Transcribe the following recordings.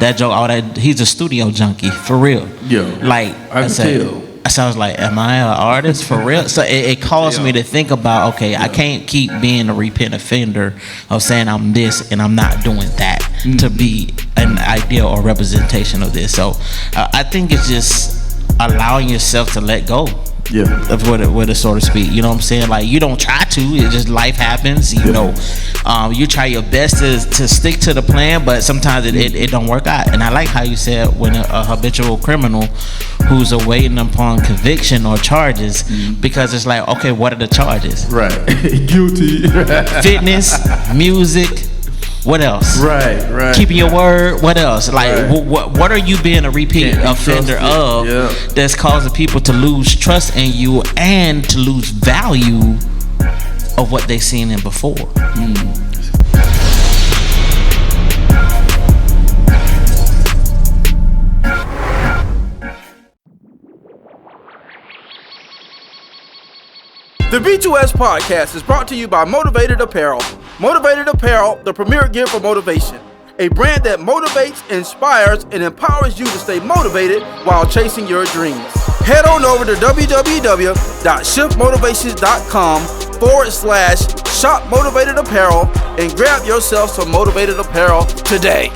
that joke, all that. He's a studio junkie for real. Yeah, like I can tell. So I was like, am I an artist for real? So it caused me to think about, okay, I can't keep being a repeat offender of saying I'm this and I'm not doing that to be an ideal or representation of this. So I think it's just allowing yourself to let go. Yeah, of what it so to speak. You know what I'm saying? Like, you don't try to. It just, life happens. You know, you try your best to stick to the plan, but sometimes it don't work out. And I like how you said when a habitual criminal who's awaiting upon conviction or charges, because it's like, okay, what are the charges? Right, guilty. Fitness, music. What else? Right. Keeping your word. What else? Like, what are you being a repeat offender of that's causing people to lose trust in you and to lose value of what they seen in before? The B2S podcast is brought to you by Motivated Apparel. Motivated Apparel, the premier gear for motivation. A brand that motivates, inspires, and empowers you to stay motivated while chasing your dreams. Head on over to www.shiftmotivations.com/shop Motivated Apparel and grab yourself some Motivated Apparel today.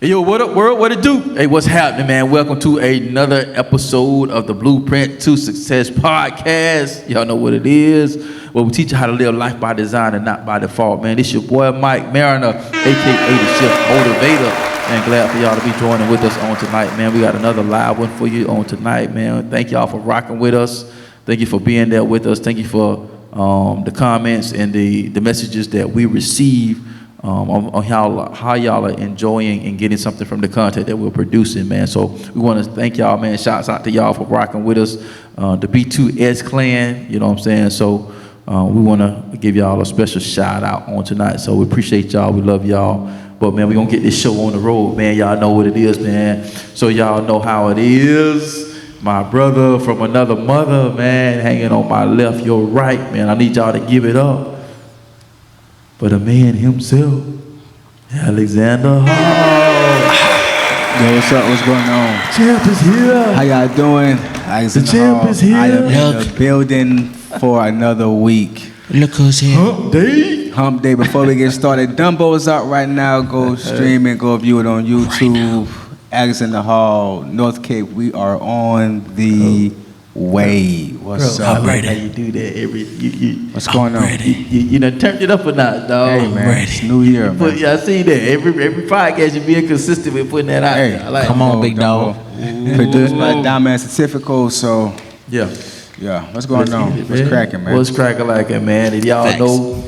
Hey, yo, what up, world? What it do? Hey, what's happening, man? Welcome to another episode of the Blueprint to Success podcast. Y'all know what it is. Well, we teach you how to live life by design and not by default, man. This your boy, Mike Mariner, a.k.a. the Shift Motivator. And glad for y'all to be joining with us on tonight, man. We got another live one for you on tonight, man. Thank y'all for rocking with us. Thank you for being there with us. Thank you for the comments and the messages that we receive on how y'all are enjoying and getting something from the content that we're producing, man. So we want to thank y'all, man. Shouts out to y'all for rocking with us. The B2S clan, you know what I'm saying? So we want to give y'all a special shout out on tonight. So we appreciate y'all. We love y'all. But, man, we're going to get this show on the road, man. Y'all know what it is, man. So y'all know how it is. My brother from another mother, man, hanging on my left, your right, man. I need y'all to give it up for the man himself, Alxndr Hall. Yo, what's up? What's going on? Champ is here. How y'all doing? The champ is here. I am in the building for another week. Look who's here. Hump day. Hump day. Before we get started, Dumbo's out right now. Go stream it. Go view it on YouTube. Alxndr Hall, North Cape. We are on the way. What's Bro, up? I like how you do that What's going on? You done turned it up a notch, dog. Hey, man. It's New Year, man. But I seen that every podcast you being consistent with putting that out there. I like Come on, big dog. Produced by Diamond Certifico. So yeah. What's going on? What's cracking, man? What's cracking like it, man? If y'all know,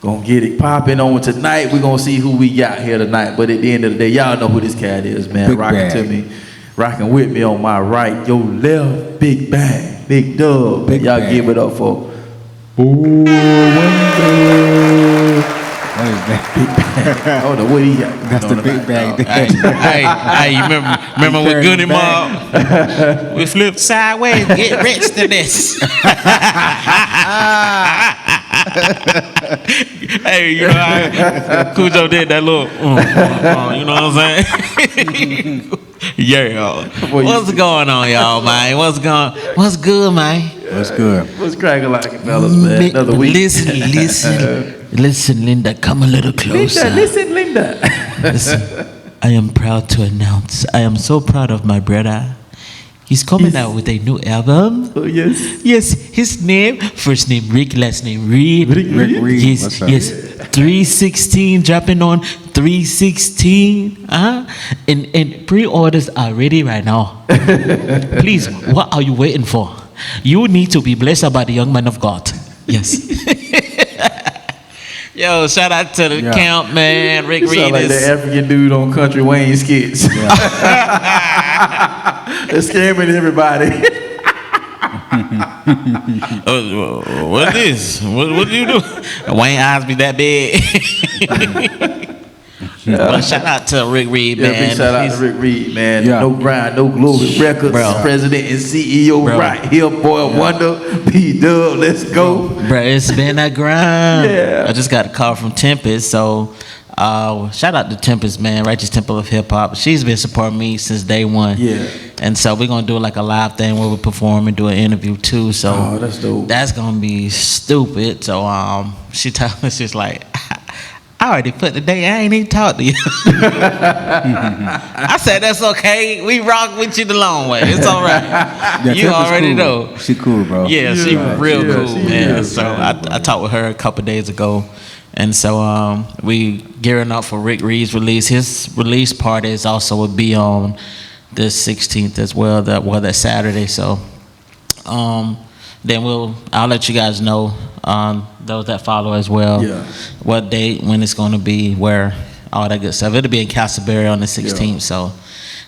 gonna get it popping on tonight. We're gonna see who we got here tonight. But at the end of the day, y'all know who this cat is, man. Big Rocking bag. to me. Rocking with me on my right. Your left, big bag, big dub. Big y'all bag. give it up for Boy Wonda. What is that? Big bag. I don't know what he got. That's the big bag. Hey, you remember with Goody Mob? We flipped sideways, get rich to this. Hey, you know, Cujo did that little, you know what I'm saying? Yeah. What's going on, y'all, man? What's good, man? What's good? What's cracking like it, fellas, man? Another week. Listen, Linda, come a little closer. Listen, Linda. Listen, I am proud to announce, I am so proud of my brother. He's coming out with a new album. Oh, yes. Yes, his name, first name Rick, last name Reed. Rick Reed. Yes, What's up? yes. 316 dropping on 316. And pre-orders are ready right now. Please, what are you waiting for? You need to be blessed by the young man of God. Yes. Yo, shout out to the camp, man. Rick You sound Reed like the is. African dude on Country Wayne skits. They're scamming everybody. What is this? What do you do? Wayne eyes be that big. Well, shout out to Rick Reed, man. Big shout out to Rick Reed, man. Yeah. No grind, no glory records. Bro. President and CEO Bro. right here. Boy Wonder, B-Dub, let's go. Bro, it's been a grind. Yeah. I just got a call from Tempest, so shout out to Tempest, man. Righteous Temple of Hip Hop. She's been supporting me since day one. Yeah. And so we're gonna do like a live thing where we perform and do an interview too. So Oh, that's dope. that's gonna be stupid. So she told me, she's like, I already put the day. I ain't even talked to you. I said that's okay. We rock with you the long way. It's all right. Yeah, You Tempest already cool. know. She cool, bro. Yeah, she real cool, she man. is, So I talked with her a couple days ago, and so we gearing up for Rick Reed's release. His release party is also will be on the 16th as well. That Saturday. So then I'll let you guys know, those that follow as well, what date, when it's going to be, where, all that good stuff. It'll be in Castleberry on the 16th. So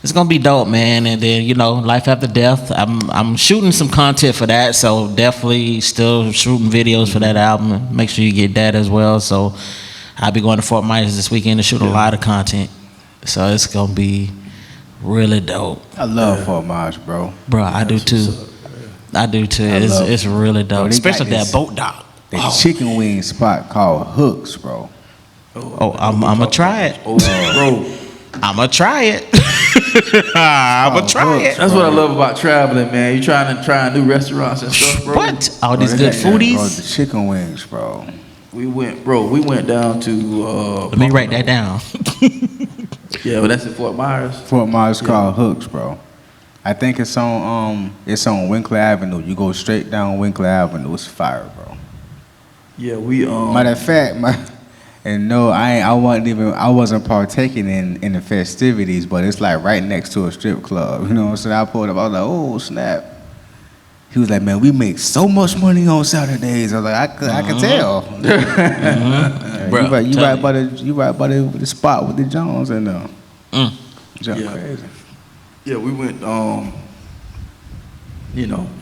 it's gonna be dope, man. And then life after death. I'm shooting some content for that, so definitely still shooting videos for that album. Make sure you get that as well. So I'll be going to Fort Myers this weekend to shoot a lot of content. So it's gonna be really dope. I love Fort Myers, bro. Bro, I do too. I do too. It's really dope, they got especially that this- boat dock. That chicken wing spot called Hooks, bro. Oh, I'm gonna try it. Bro, I'm gonna try it. I'm gonna try it. that's what I love about traveling, man. You try new restaurants and stuff, bro. What? All these Bro, good they got- Bro, foodies. the chicken wings, bro. We went down to Let me write that down. Yeah, but that's in Fort Myers. Fort Myers called Hooks, bro. I think it's on Winkler Avenue. You go straight down Winkler Avenue. It's fire, bro. Yeah, we Matter of fact, I wasn't partaking in the festivities, but it's like right next to a strip club. You know what I'm saying? I pulled up, I was like, oh snap. He was like, man, we make so much money on Saturdays. I was like, I can tell. Bro, you tell right by the spot with the Jones and Jump Yeah. crazy. Yeah, we went,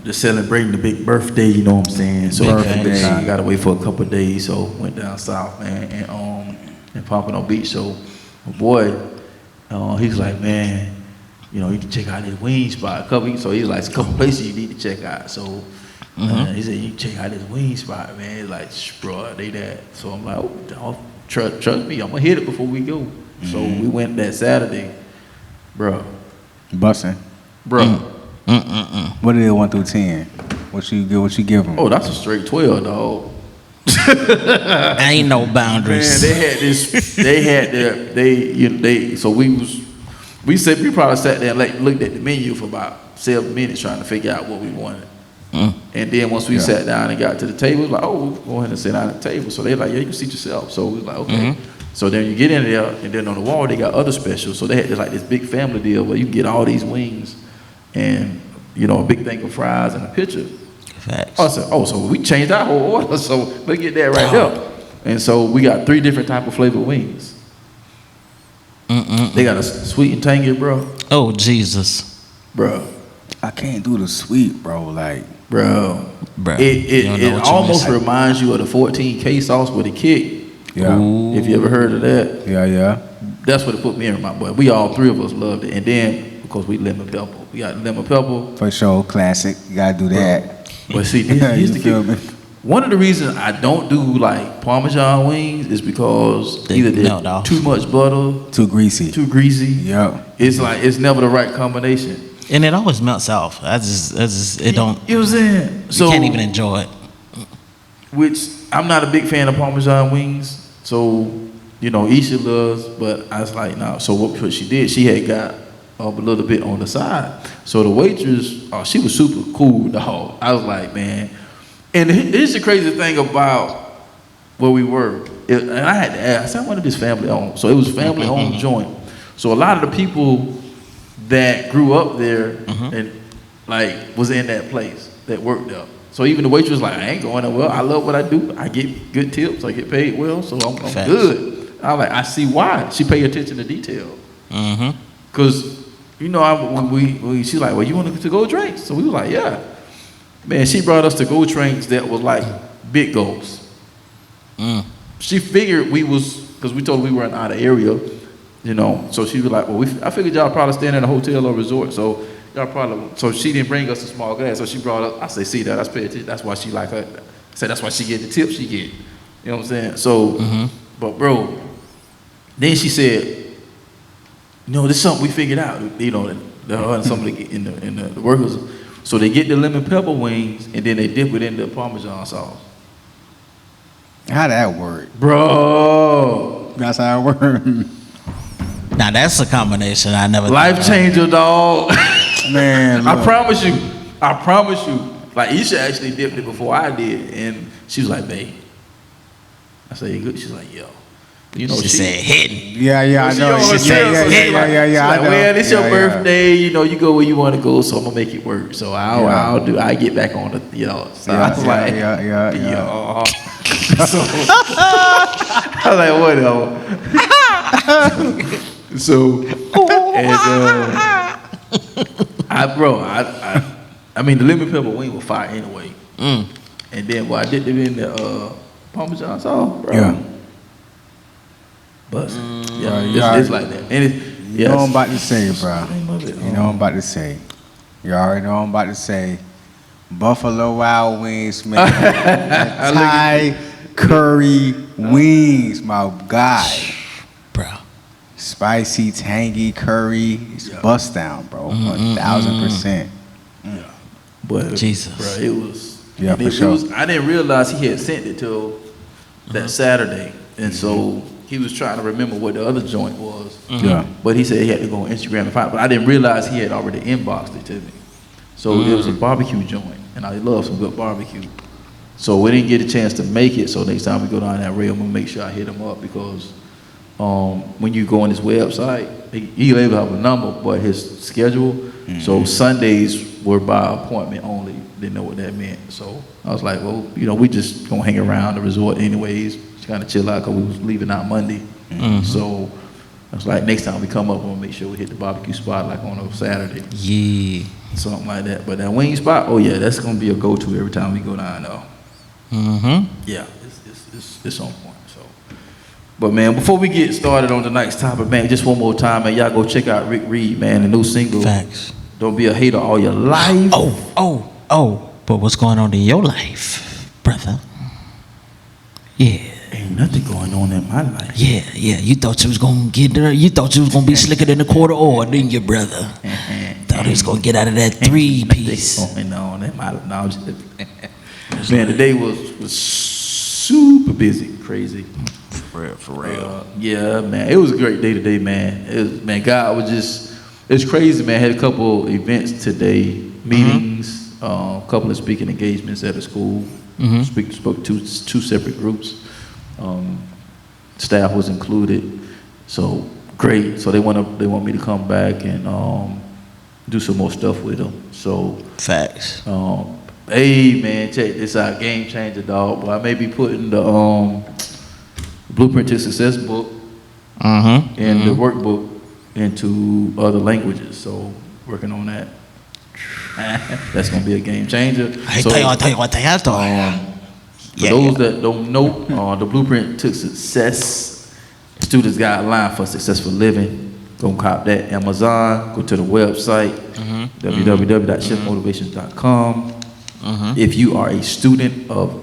just celebrating the big birthday, you know what I'm saying? So Birthday. I got to wait for a couple of days, so went down south, man, and Pompano Beach. So my boy, he's like, man, you can check out this wing spot. So he's like, a couple places you need to check out. So he said, you can check out this wing spot, man. He's like, bro, they that. So I'm like, trust me, I'm gonna hit it before we go. So we went that Saturday, bro. Bussin'. Bro. What did it 1 through 10? What you give them? Oh, that's a straight 12, dog. Ain't no Man, boundaries. so we probably sat there and looked at the menu for about 7 minutes trying to figure out what we wanted. And then once we sat down and got to the table, it was like, oh, we'll go ahead and sit down at the table. So they're like, yeah, you can seat yourself. So we was like, okay. So then you get in there, and then on the wall they got other specials. So they had this big family deal where you can get all these wings and a big thing of fries and a pitcher. Facts. I said, so we changed our whole order. So let's get that right there. And so we got 3 different type of flavored wings. They got a sweet and tangy, bro. Oh Jesus, Bro. I can't do the sweet, bro. Like, Bro. bro. You don't know It what you almost missing. reminds you of the 14K sauce with a kick. yeah, If you ever heard of that. yeah. That's what it put me in my boy. We all 3 of us loved it. And then, of course, we lemon pepper. We got lemon pepper. For sure, classic. You gotta do that. But see, Yeah, here's you the feel kick. me? One of the reasons I don't do like Parmesan wings is because either they're melt off. too much butter, Too greasy. too greasy. Yep. It's never the right combination. And it always melts off. It don't. You know what I'm saying? You So, can't even enjoy it. which I'm not a big fan of Parmesan wings. So, Isha loves, but I was like, no. So what she did, she had got a little bit on the side. So the waitress, she was super cool, dog. I was like, man. And here's the crazy thing about where we were. And I had to ask, I said, I wanted this family owned. So it was family owned joint. So a lot of the people that grew up there and was in that place that worked there. So even the waitress was like, I ain't going nowhere. I love what I do. I get good tips. I get paid well, so I'm good. I'm like, I see why. She pay attention to detail. Because, you know, she's like, well, you want to go drinks? So we was like, yeah. Man, she brought us to go drinks that was like big goals. She figured we was, because we told her we were in out of area, you know, so she was like, well, I figured y'all probably staying in a hotel or resort, so y'all probably, so she didn't bring us a small glass, so she brought us, I say, see that, that's pay attention, that's why she like her, I said, that's why she get the tip she get, you know what I'm saying, so, but bro, then she said, you know, this is something we figured out, you know, somebody in the workers, so they get the lemon pepper wings, and then they dip it in the Parmesan sauce. How that work? Bro. That's how it work. Now that's a combination I never. Life changer, dog. Man, look. I promise you. Like Isha actually dipped it before I did, and she was like, "Babe." I said, "You good?" She's like, "Yo." You know, she said hitting. Yeah, I know. She said, yeah. Like, well, it's your birthday. You know, you go where you want to go, so I'm gonna make it work. So I'll do. I get back on the, you know. So I was like, yeah. So I was like, whatever. So, and I mean, the lemon pepper wing was fire anyway. And then, I did it in the Parmesan sauce, bro. Yeah. But it's like that. And you know what I'm about to say, bro. You know what I'm about to say. You already know what I'm about to say. Buffalo Wild Wings, man. Thai curry wings, my guy. Bro. Spicy, tangy curry. It's bust down, bro. 1,000%. But Jesus. Bro, it was. Yeah, for sure. I didn't realize he had sent it till that Saturday. And so he was trying to remember what the other joint was. Yeah. But he said he had to go on Instagram and find it. But I didn't realize he had already inboxed it to me. So it was a barbecue joint. And I love some good barbecue. So we didn't get a chance to make it. So next time we go down that rail, I'm going to make sure I hit him up. Because when you go on his website, he able to have a number, but his schedule. So Sundays were by appointment only. Didn't know what that meant. So I was like, well, you know, we just going to hang around the resort anyways. Just kind of chill out because we was leaving out Monday. So I was like, next time we come up, we'll make sure we hit the barbecue spot like on a Saturday. Yeah. Something like that. But that wing spot, oh yeah, that's going to be a go-to every time we go down though. Yeah, it's on point. So, but man, before we get started on tonight's topic, man, just one more time, man, y'all go check out Rick Reed, man, the new single. Facts. Don't be a hater all your life. Oh. But what's going on in your life, brother? Yeah. Ain't nothing going on in my life. Yeah. You thought you was gonna get there. You thought you was gonna be slicker than a quarter oar, didn't you, brother? Thought he was gonna get out of that 3-piece. Going on in my life. No, man, the day was super busy, crazy. For real. Yeah, man, it was a great day today, man. God was just, it's crazy, man. Had a couple events today, meetings, a couple of speaking engagements at a school. Spoke to two separate groups. Staff was included, so great. So they want me to come back and do some more stuff with them. So Facts. Hey man, check this out, game changer, dog. But I may be putting the Blueprint to Success book and the workbook into other languages. So working on that. That's gonna be a game changer. I tell you what they have to. For those that don't know, the Blueprint to Success Students Guideline for Successful Living. Go cop that Amazon. Go to the website www.shiftmotivations.com. If you are a student of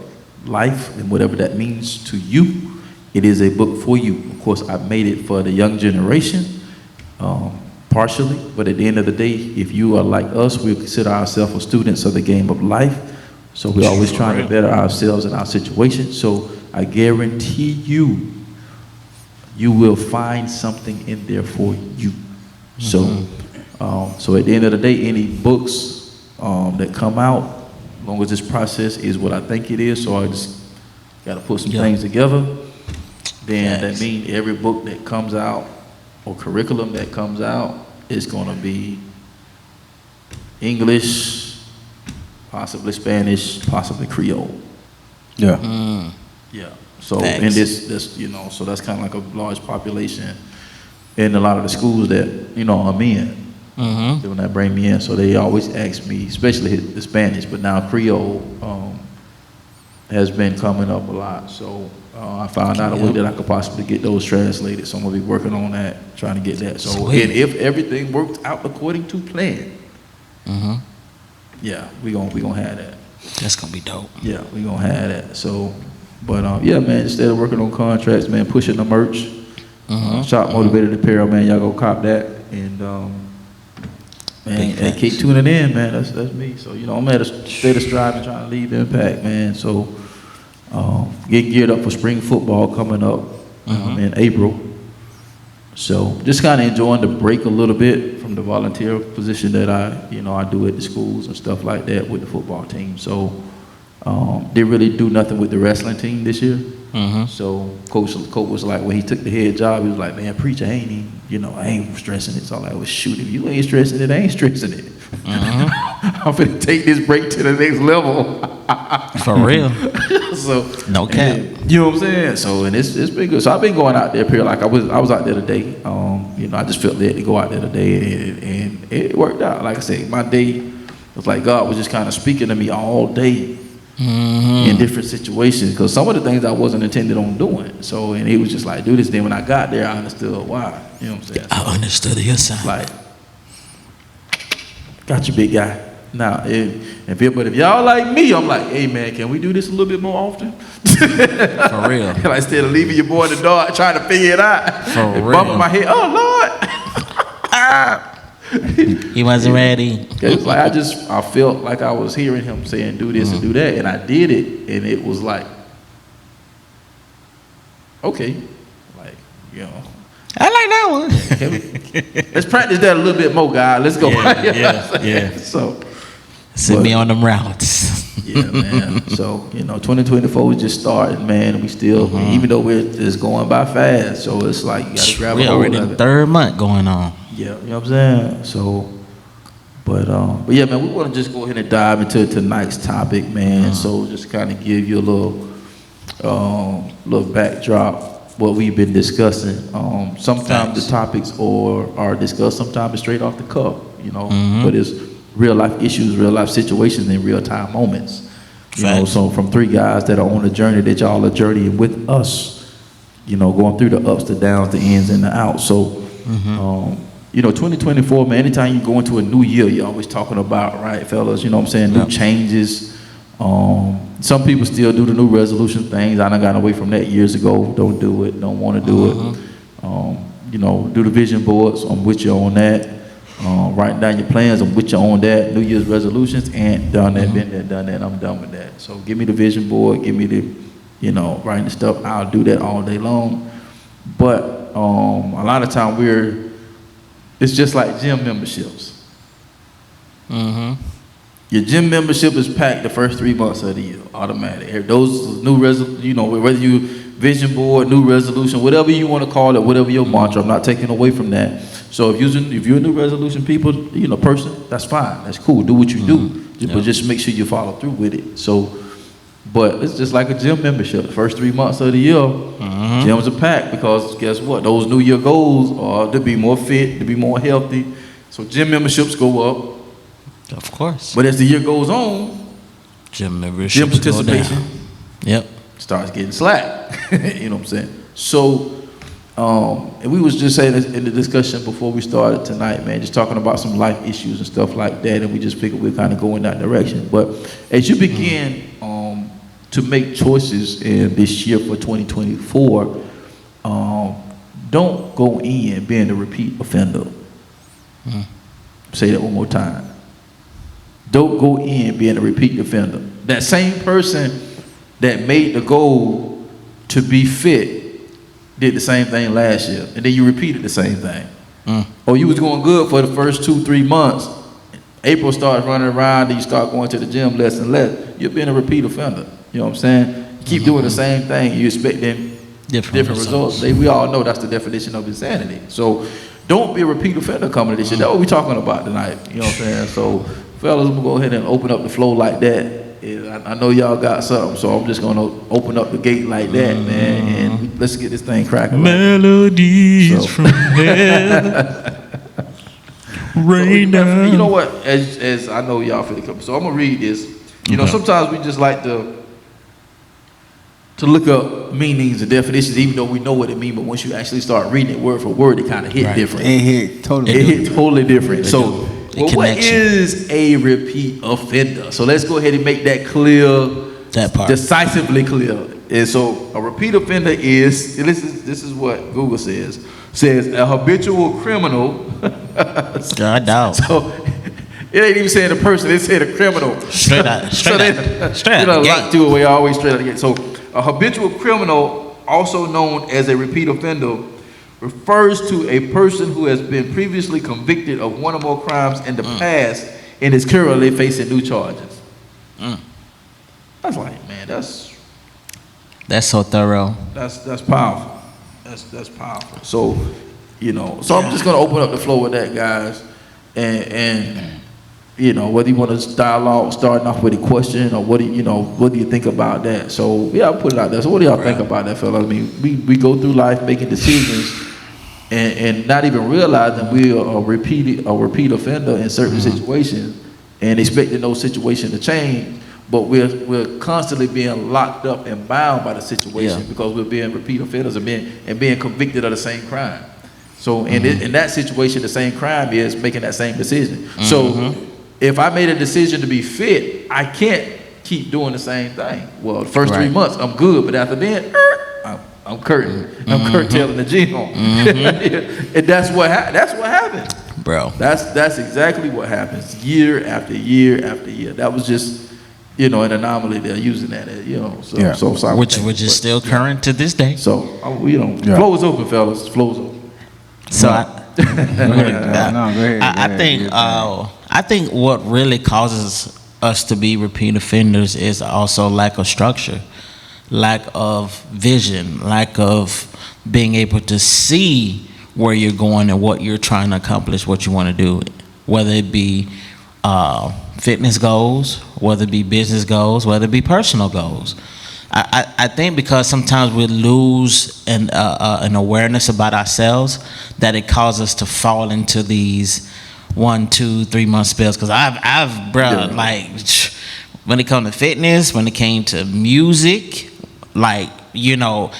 life and whatever that means to you, it is a book for you. Of course, I made it for the young generation, partially. But at the end of the day, if you are like us, we consider ourselves students of the game of life. So we're always trying to better ourselves and our situation. So I guarantee you, you will find something in there for you. So, so at the end of the day, any books that come out, as long as this process is what I think it is, so I just got to put some things together. Then that means every book that comes out or curriculum that comes out is going to be English, possibly Spanish, possibly Creole. Yeah. Yeah. So Thanks. in this, you know, so that's kind of like a large population in a lot of the schools that, you know, I'm in. Mm-hmm. When they bring me in, so they always ask me, especially the Spanish, but now Creole has been coming up a lot. So I found out a way that I could possibly get those translated. So I'm gonna be working on that, trying to get that. So Sweet. and if everything works out according to plan, Mm-hmm. yeah, we gonna have that. That's gonna be dope. Yeah, we gonna have that. So, but yeah, man, instead of working on contracts, man, pushing the merch, Shop Motivated Apparel, man, y'all go cop that, and and keep tuning in, man. That's me. So you know, I'm at a state of striving, trying to leave impact, man. So getting geared up for spring football coming up in April. So just kind of enjoying the break a little bit from the volunteer position that I do at the schools and stuff like that with the football team. So didn't really do nothing with the wrestling team this year. So coach was like, when he took the head job, he was like, man, preacher, I ain't stressing it. So I'm like, well, shoot, if you ain't stressing it, I ain't stressing it. I'm finna take this break to the next level. For real. So No cap. you know what I'm saying? So and it's been good. So I've been going out there, period. Like I was out there today. I just felt led to go out there today, and it worked out. Like I said, my day was like God was just kind of speaking to me all day. In different situations, because some of the things I wasn't intended on doing. So, and he was just like, do this. Then when I got there, I understood why. You know what I'm saying? I understood your sign. Like, got you, big guy. Now, if y'all like me, I'm like, hey man, can we do this a little bit more often? For real. Like, instead of leaving your boy in the dark trying to figure it out, For and real. bumping my head, oh Lord. He wasn't ready. It's like I felt like I was hearing him saying do this and do that, and I did it, and it was like, okay, like, I like that one. let's practice that a little bit more, guys. Let's go. Yeah. So Send me on them routes. yeah, man. So 2024 is just starting, man. We still, even though we're just going by fast, so it's like you gotta grab We a hold already of in it. the 3rd month going on. Yeah, you know what I'm saying? So, but yeah, man, we want to just go ahead and dive into tonight's topic, man. So just kind of give you a little backdrop, what we've been discussing. Sometimes the topics are discussed, sometimes it's straight off the cuff, but it's real life issues, real life situations, and real time moments. So from 3 guys that are on a journey that y'all are journeying with us, going through the ups, the downs, the ins and the outs. So, 2024, man, anytime you go into a new year, you're always talking about, right, fellas, new changes. Some people still do the new resolution things. I done got away from that years ago. Don't do it, don't want to do it. Do the vision boards. I'm with you on that. Writing down your plans, I'm with you on that. New Year's resolutions, and done that, been there, done that. I'm done with that. So give me the vision board, give me the, writing the stuff. I'll do that all day long. But a lot of time it's just like gym memberships. Your gym membership is packed the first 3 months of the year, automatic. Those new whether you vision board, new resolution, whatever you want to call it, whatever your mantra. I'm not taking away from that. So if you're a new resolution person, that's fine. That's cool. Do what you do, but just make sure you follow through with it. So, but it's just like a gym membership. The first 3 months of the year, gyms are packed because guess what? Those New Year goals are to be more fit, to be more healthy. So gym memberships go up. Of course. But as the year goes on, Gym membership. gym participation Yep. starts getting slack. You know what I'm saying? So, and we was just saying this in the discussion before we started tonight, man, just talking about some life issues and stuff like that, and we just figured we'd kind of go in that direction. But as you begin to make choices in this year for 2024, don't go in being a repeat offender. Say that one more time. Don't go in being a repeat offender. That same person that made the goal to be fit did the same thing last year, and then you repeated the same thing. Or you was going good for the first 2-3 months. April starts running around, and you start going to the gym less and less. You're being a repeat offender. You know what I'm saying? You keep doing the same thing, you expecting different results. We all know that's the definition of insanity. So don't be a repeat offender coming to this shit. That's what we're talking about tonight. You know what I'm saying? So fellas, I'm gonna go ahead and open up the flow like that. And I know y'all got something, so I'm just gonna open up the gate like that, man, and let's get this thing cracking. Melodies from heaven. Rain down. You know what? As I know y'all finna come, so I'm gonna read this. You know, sometimes we just like to look up meanings and definitions, even though we know what it means. But once you actually start reading it word for word, it kind of hit different. It hit totally different. So, what is a repeat offender? So let's go ahead and make that clear. That part. Decisively clear. And so a repeat offender is this is what Google says a habitual criminal. God dog. So it ain't even saying the person, it said a criminal. Straight out. Straight out. You know, a lot to it. We always straight out the gate. So a habitual criminal, also known as a repeat offender, refers to a person who has been previously convicted of one or more crimes in the past and is currently facing new charges. That's like, man, that's so thorough. That's powerful. That's powerful. So, you know, so I'm just gonna open up the floor with that, guys, and you know, whether you want to dialogue, starting off with a question, or what do you think about that? So yeah, I'll put it out there. So what do y'all think about that, fellas? I mean, we go through life making decisions and not even realizing we're a repeat offender in certain situations and expecting those situations to change, but we're constantly being locked up and bound by the situation because we're being repeat offenders and being convicted of the same crime. So in that situation, the same crime is making that same decision. So if I made a decision to be fit, I can't keep doing the same thing. Well, the first 3 months I'm good, but after then, I'm curtailing the gym. And that's what happened, bro. That's exactly what happens year after year after year. That was just, you know, an anomaly. They're using that, you know. So sorry. Which is still current to this day. So you know, flow is open, fellas. Flow's open. So go ahead. I think what really causes us to be repeat offenders is also lack of structure, lack of vision, lack of being able to see where you're going and what you're trying to accomplish, what you want to do, whether it be fitness goals, whether it be business goals, whether it be personal goals. I think because sometimes we lose an awareness about ourselves, that it causes us to fall into these 1, 2, 3 month spells. Because like when it comes to fitness, when it came to music, like, you know,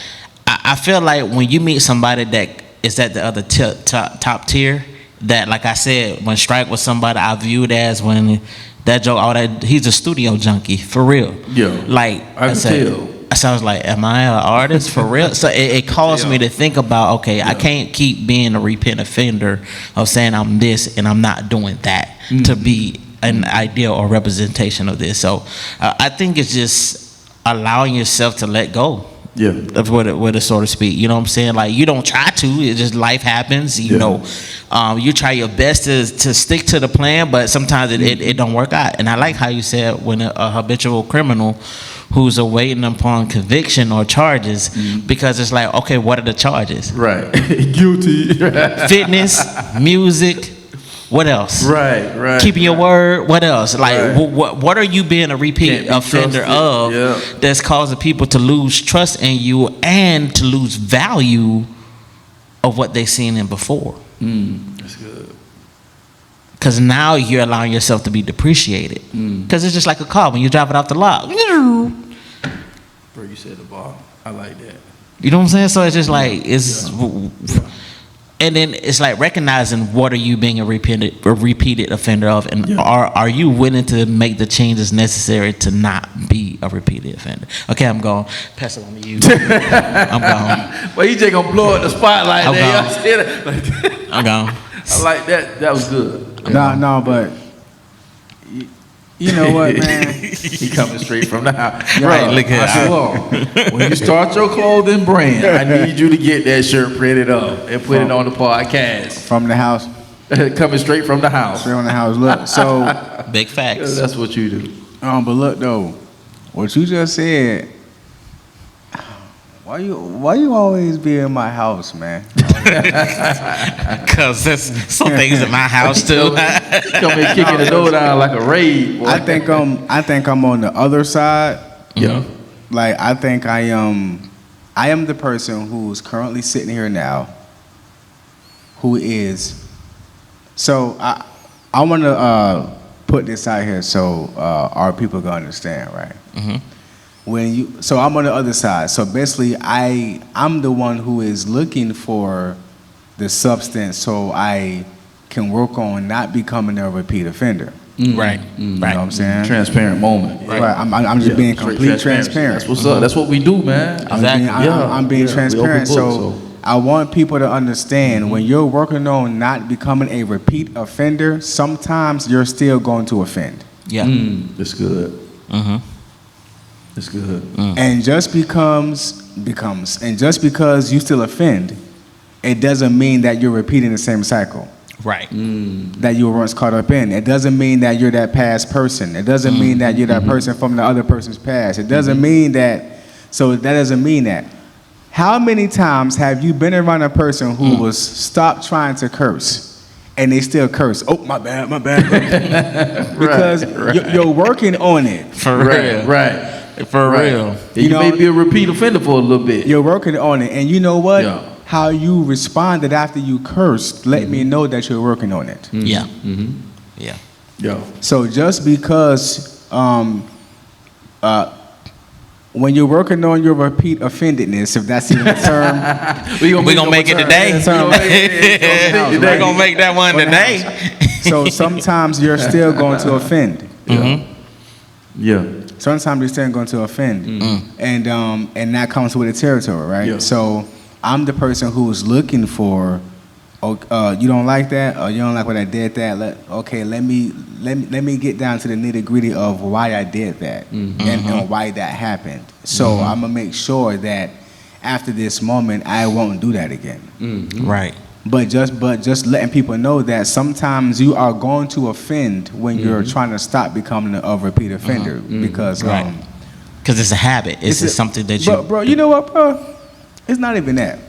I feel like when you meet somebody that is at the other top tier, that, like I said, when Strike was somebody I viewed as when that joke, he's a studio junkie for real. Yeah, like I can tell. So I was like, am I an artist for real? So it caused me to think about, okay, I can't keep being a repeat offender of saying I'm this and I'm not doing that to be an ideal or representation of this. So I think it's just allowing yourself to let go. Yeah, of what it so to speak. You know what I'm saying? Like, you don't try to. It just, life happens. You know, you try your best to stick to the plan, but sometimes it don't work out. And I like how you said when a habitual criminal who's awaiting upon conviction or charges, because it's like, okay, what are the charges? Right, guilty. Fitness, music. What else? Right. Keeping your word. What else? Like, what are you being a repeat offender of that's causing people to lose trust in you and to lose value of what they've seen in before? That's good. Because now you're allowing yourself to be depreciated. Because it's just like a car when you drive it off the lot. Bro, you said the bar. I like that. You know what I'm saying? So it's just like, and then it's like recognizing what are you being a repeated offender of, and are you willing to make the changes necessary to not be a repeated offender? Okay, I'm going. Pass it on to you. I'm gone. Well, you just gonna blow up the spotlight. I'm gone. I like that. That was good. No, but you know what, man? He coming straight from the house. Right, look at that. When you start your clothing brand, I need you to get that shirt printed up and put it on the podcast. From the house. Coming straight from the house. Straight from the house. Look, so big facts. That's what you do. But look though, what you just said, Why you always be in my house, man? Cause there's some things in my house too. Come in kicking the door down like a raid. Boy. I think I'm on the other side. Yeah. Like I think I am the person who's currently sitting here now. Who is? So I want to put this out here so our people can understand, right? Mm-hmm. So I'm on the other side. So basically, I'm the one who is looking for the substance, so I can work on not becoming a repeat offender. Right. You know what I'm saying? Transparent moment. Right. I'm just being complete transparent. That's what's up. That's what we do, man. Exactly. I'm being transparent. We open book, So I want people to understand when you're working on not becoming a repeat offender, sometimes you're still going to offend. Yeah. That's good. Mm-hmm. That's good. And just because you still offend, it doesn't mean that you're repeating the same cycle Right. that you were once caught up in. It doesn't mean that you're that past person. It doesn't mean that you're that person from the other person's past. It doesn't mean that. So that doesn't mean that. How many times have you been around a person who was stopped trying to curse and they still curse? Oh, my bad. Because you're working on it. For real. Right. For real. You may be a repeat offender for a little bit. You're working on it. And you know what? Yeah. How you responded after you cursed let me know that you're working on it. Yeah. Yeah. Yeah. So just because when you're working on your repeat offendedness, if that's even a term, We're gonna make it today. We're gonna make that one today. So sometimes you're still going to offend. Yeah. Sometimes you're still going to offend, and that comes with the territory, right? Yeah. So I'm the person who's looking for, you don't like that, or you don't like when I did that. Let me get down to the nitty gritty of why I did that and why that happened. So I'm gonna make sure that after this moment I won't do that again. Right. But just letting people know that sometimes you are going to offend when you're trying to stop becoming a repeat offender because Because it's a habit. It's just something that you. Bro, you know what, bro? It's not even that.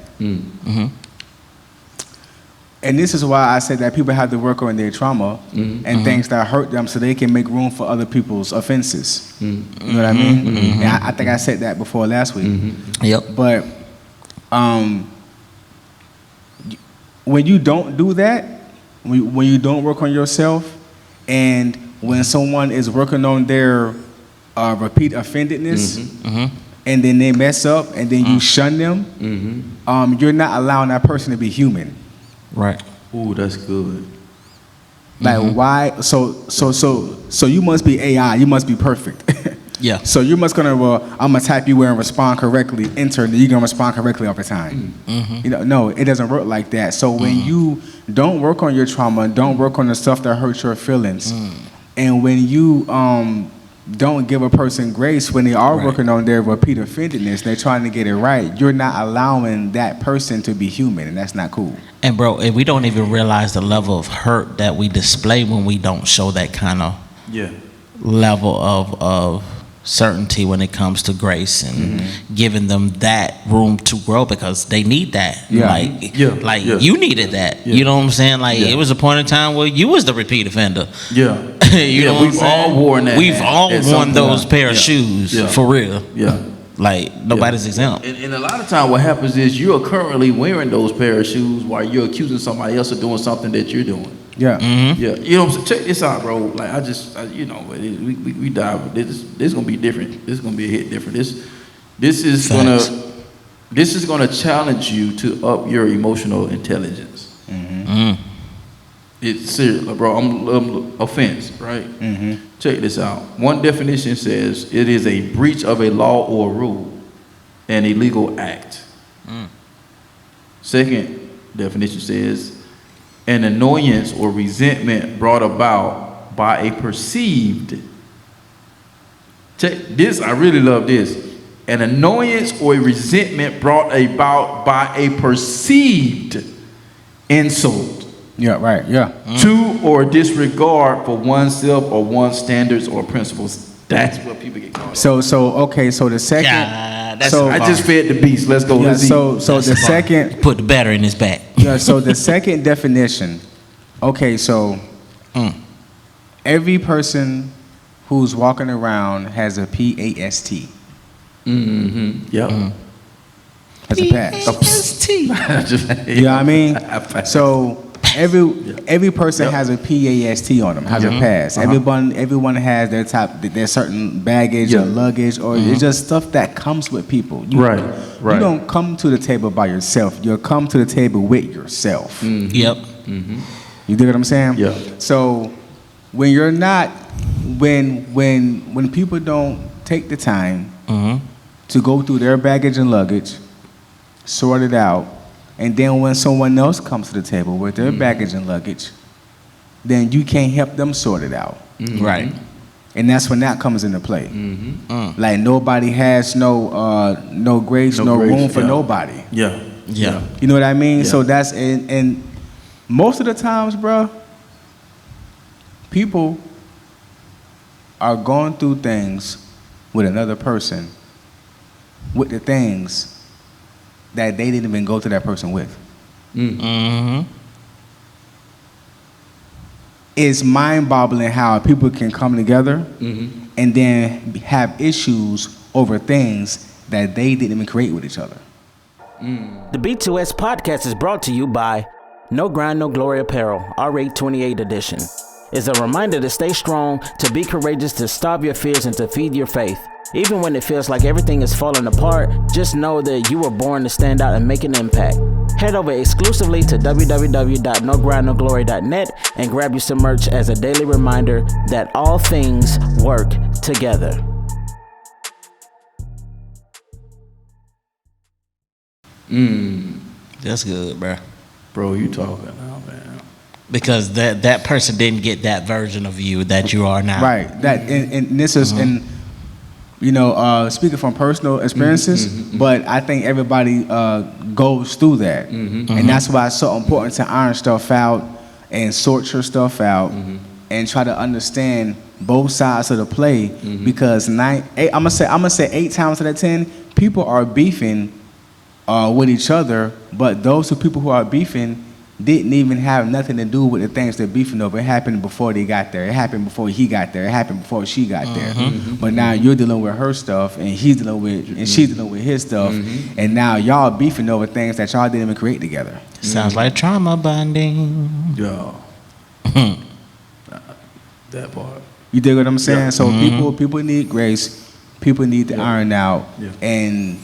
And this is why I said that people have to work on their trauma and things that hurt them so they can make room for other people's offenses. You know what I mean? And I think I said that before last week. Yep. But when you don't do that, when you don't work on yourself, and when someone is working on their repeat offendedness, and then they mess up, and then you shun them, you're not allowing that person to be human. Right. Ooh, that's good. Like why? So you must be AI. You must be perfect. Yeah. So you must I'm gonna type you in and respond correctly, enter, and then you're gonna respond correctly every time. You know, no, it doesn't work like that. So when you don't work on your trauma, don't work on the stuff that hurts your feelings, and when you don't give a person grace when they are working on their repeat offendedness, they're trying to get it right, you're not allowing that person to be human, and that's not cool. And bro, we don't even realize the level of hurt that we display when we don't show that kind of level of certainty when it comes to grace and giving them that room to grow because they need that. You needed that. You know what I'm saying? Like it was a point in time where you was the repeat offender. You know we've all worn that. We've all worn those pair of shoes for real. Like nobody's exempt. And a lot of time what happens is you are currently wearing those pair of shoes while you're accusing somebody else of doing something that you're doing. You know what I'm saying? Check this out, bro. Like we dive. This gonna be different. This is gonna be a hit different. This is gonna challenge you to up your emotional intelligence. It's serious, bro. I'm offense, right? Check this out. One definition says it is a breach of a law or rule, an illegal act. Second definition says an annoyance or resentment brought about by a perceived. Check this. I really love this. An annoyance or a resentment brought about by a perceived insult. To or disregard for oneself or one's standards or principles. That's what people get caught up. So the second. Yeah, that's so I just fed the beast. Let's go. yeah, Let's eat. so That's the the bar. second. Put the battery in his back. Yeah, so the second definition. Okay, so every person who's walking around has a PAST. Yep. Has a pass. Just- You know what I mean? So every person has a PAST on them, has a pass. Everyone has their certain baggage or luggage, or it's just stuff that comes with people. Right. You don't come to the table by yourself. You'll come to the table with yourself. Yep. You dig what I'm saying? Yeah. So when you're not, when people don't take the time to go through their baggage and luggage, sort it out, and then when someone else comes to the table with their baggage and luggage, then you can't help them sort it out. Right. And that's when that comes into play. Like nobody has no grace, no grace, room for yeah. nobody. Yeah. Yeah. You know what I mean? Yeah. So that's and most of the times, bro, people are going through things with another person with the things that they didn't even go to that person with. It's mind-boggling how people can come together and then have issues over things that they didn't even create with each other. The B2S podcast is brought to you by No Grind, No Glory Apparel, R8 28 edition. It's a reminder to stay strong, to be courageous, to stop your fears, and to feed your faith. Even when it feels like everything is falling apart, just know that you were born to stand out and make an impact. Head over exclusively to www.nogrindnoglory.net and grab you some merch as a daily reminder that all things work together. That's good, bro. Bro, you talking now, man. Because that person didn't get that version of you that you are now. Right. That and this is and you know speaking from personal experiences, but I think everybody goes through that, and that's why it's so important to iron stuff out and sort your stuff out and try to understand both sides of the play because I'm gonna say 8 times out of 10 people are beefing with each other, but those people who are beefing didn't even have nothing to do with the things they're beefing over. It happened before they got there. It happened before he got there. It happened before she got there. But now you're dealing with her stuff, and she's dealing with his stuff, and now y'all beefing over things that y'all didn't even create together. Sounds like trauma bonding. Yeah. That part. You dig what I'm saying? Yeah. So people need grace. People need to iron out, and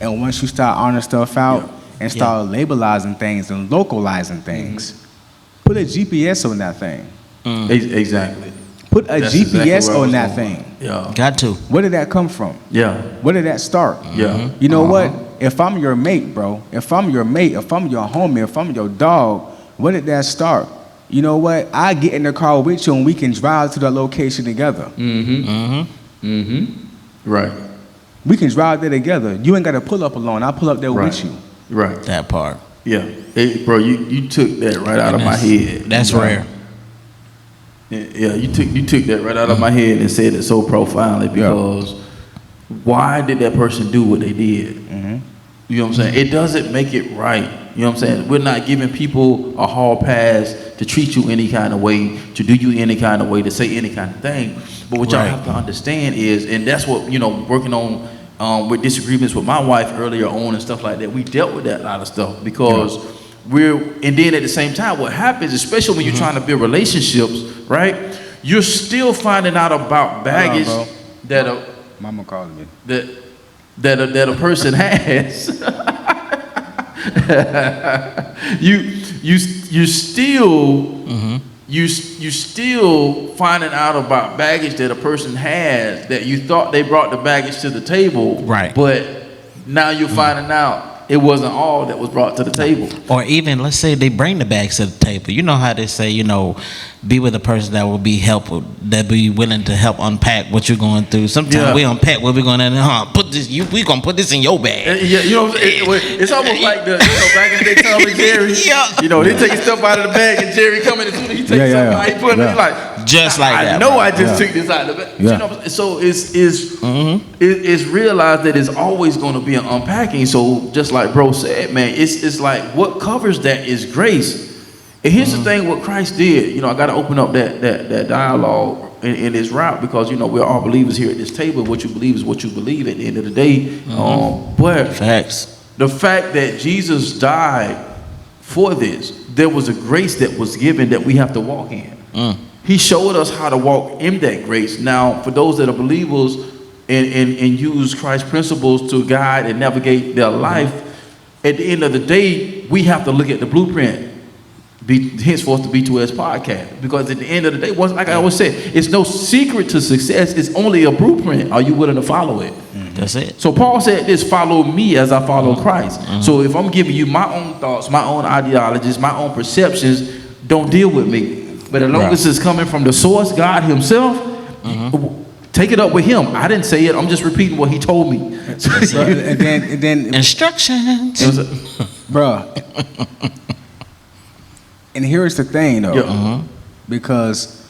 once you start ironing stuff out and start labelizing things and localizing things, put a GPS on that thing. Exactly. Put a That's GPS exactly where I on was that going. thing. Yeah. Got to. Where did that come from? Yeah. Where did that start? Yeah. You know what? If I'm your mate, bro, if I'm your mate, if I'm your homie, if I'm your dog, where did that start? You know what? I get in the car with you and we can drive to that location together. Right. We can drive there together. You ain't got to pull up alone. I'll pull up there with you. Right. That part. Yeah. Hey, bro, you took that right out of my head. That's rare. Yeah, you took that right out of my head and said it so profoundly because why did that person do what they did? You know what I'm saying? It doesn't make it right. You know what I'm saying? We're not giving people a hall pass to treat you any kind of way, to do you any kind of way, to say any kind of thing. But what y'all have to understand is, and that's what, you know, working on with disagreements with my wife earlier on and stuff like that, we dealt with that lot of stuff because and then at the same time, what happens, especially when you're trying to build relationships, right? You're still finding out about baggage that Mama called me. that a person has. you still finding out about baggage that a person has that you thought they brought the baggage to the table, right? But now you're finding out it wasn't all that was brought to the table. Or even, let's say they bring the bags to the table. You know how they say, you know, be with a person that will be helpful, that be willing to help unpack what you're going through. Sometimes we unpack what we're going to, we going to put this in your bag. Yeah, you know, it's almost like back in the day, Tom and Jerry. You know, they take stuff out of the bag and Jerry coming and he takes something out, he put it in, like, Just like that. I know bro. I just took this out of it. Yeah. You know, so it's realized that it's always going to be an unpacking. So just like bro said, man, it's like what covers that is grace. And here's the thing: what Christ did. You know, I got to open up that dialogue in this route because you know we're all believers here at this table. What you believe is what you believe at the end of the day. But Facts. the fact that Jesus died for this, there was a grace that was given that we have to walk in. He showed us how to walk in that grace. Now, for those that are believers and use Christ's principles to guide and navigate their life, at the end of the day, we have to look at the blueprint. Henceforth the B2S podcast, because at the end of the day, like I always say, it's no secret to success. It's only a blueprint. Are you willing to follow it? That's it. So Paul said this: follow me as I follow Christ. So if I'm giving you my own thoughts, my own ideologies, my own perceptions, don't deal with me. But as long as it's coming from the source, God himself, take it up with him. I didn't say it. I'm just repeating what he told me. and then Instructions. bruh. And here's the thing, though, because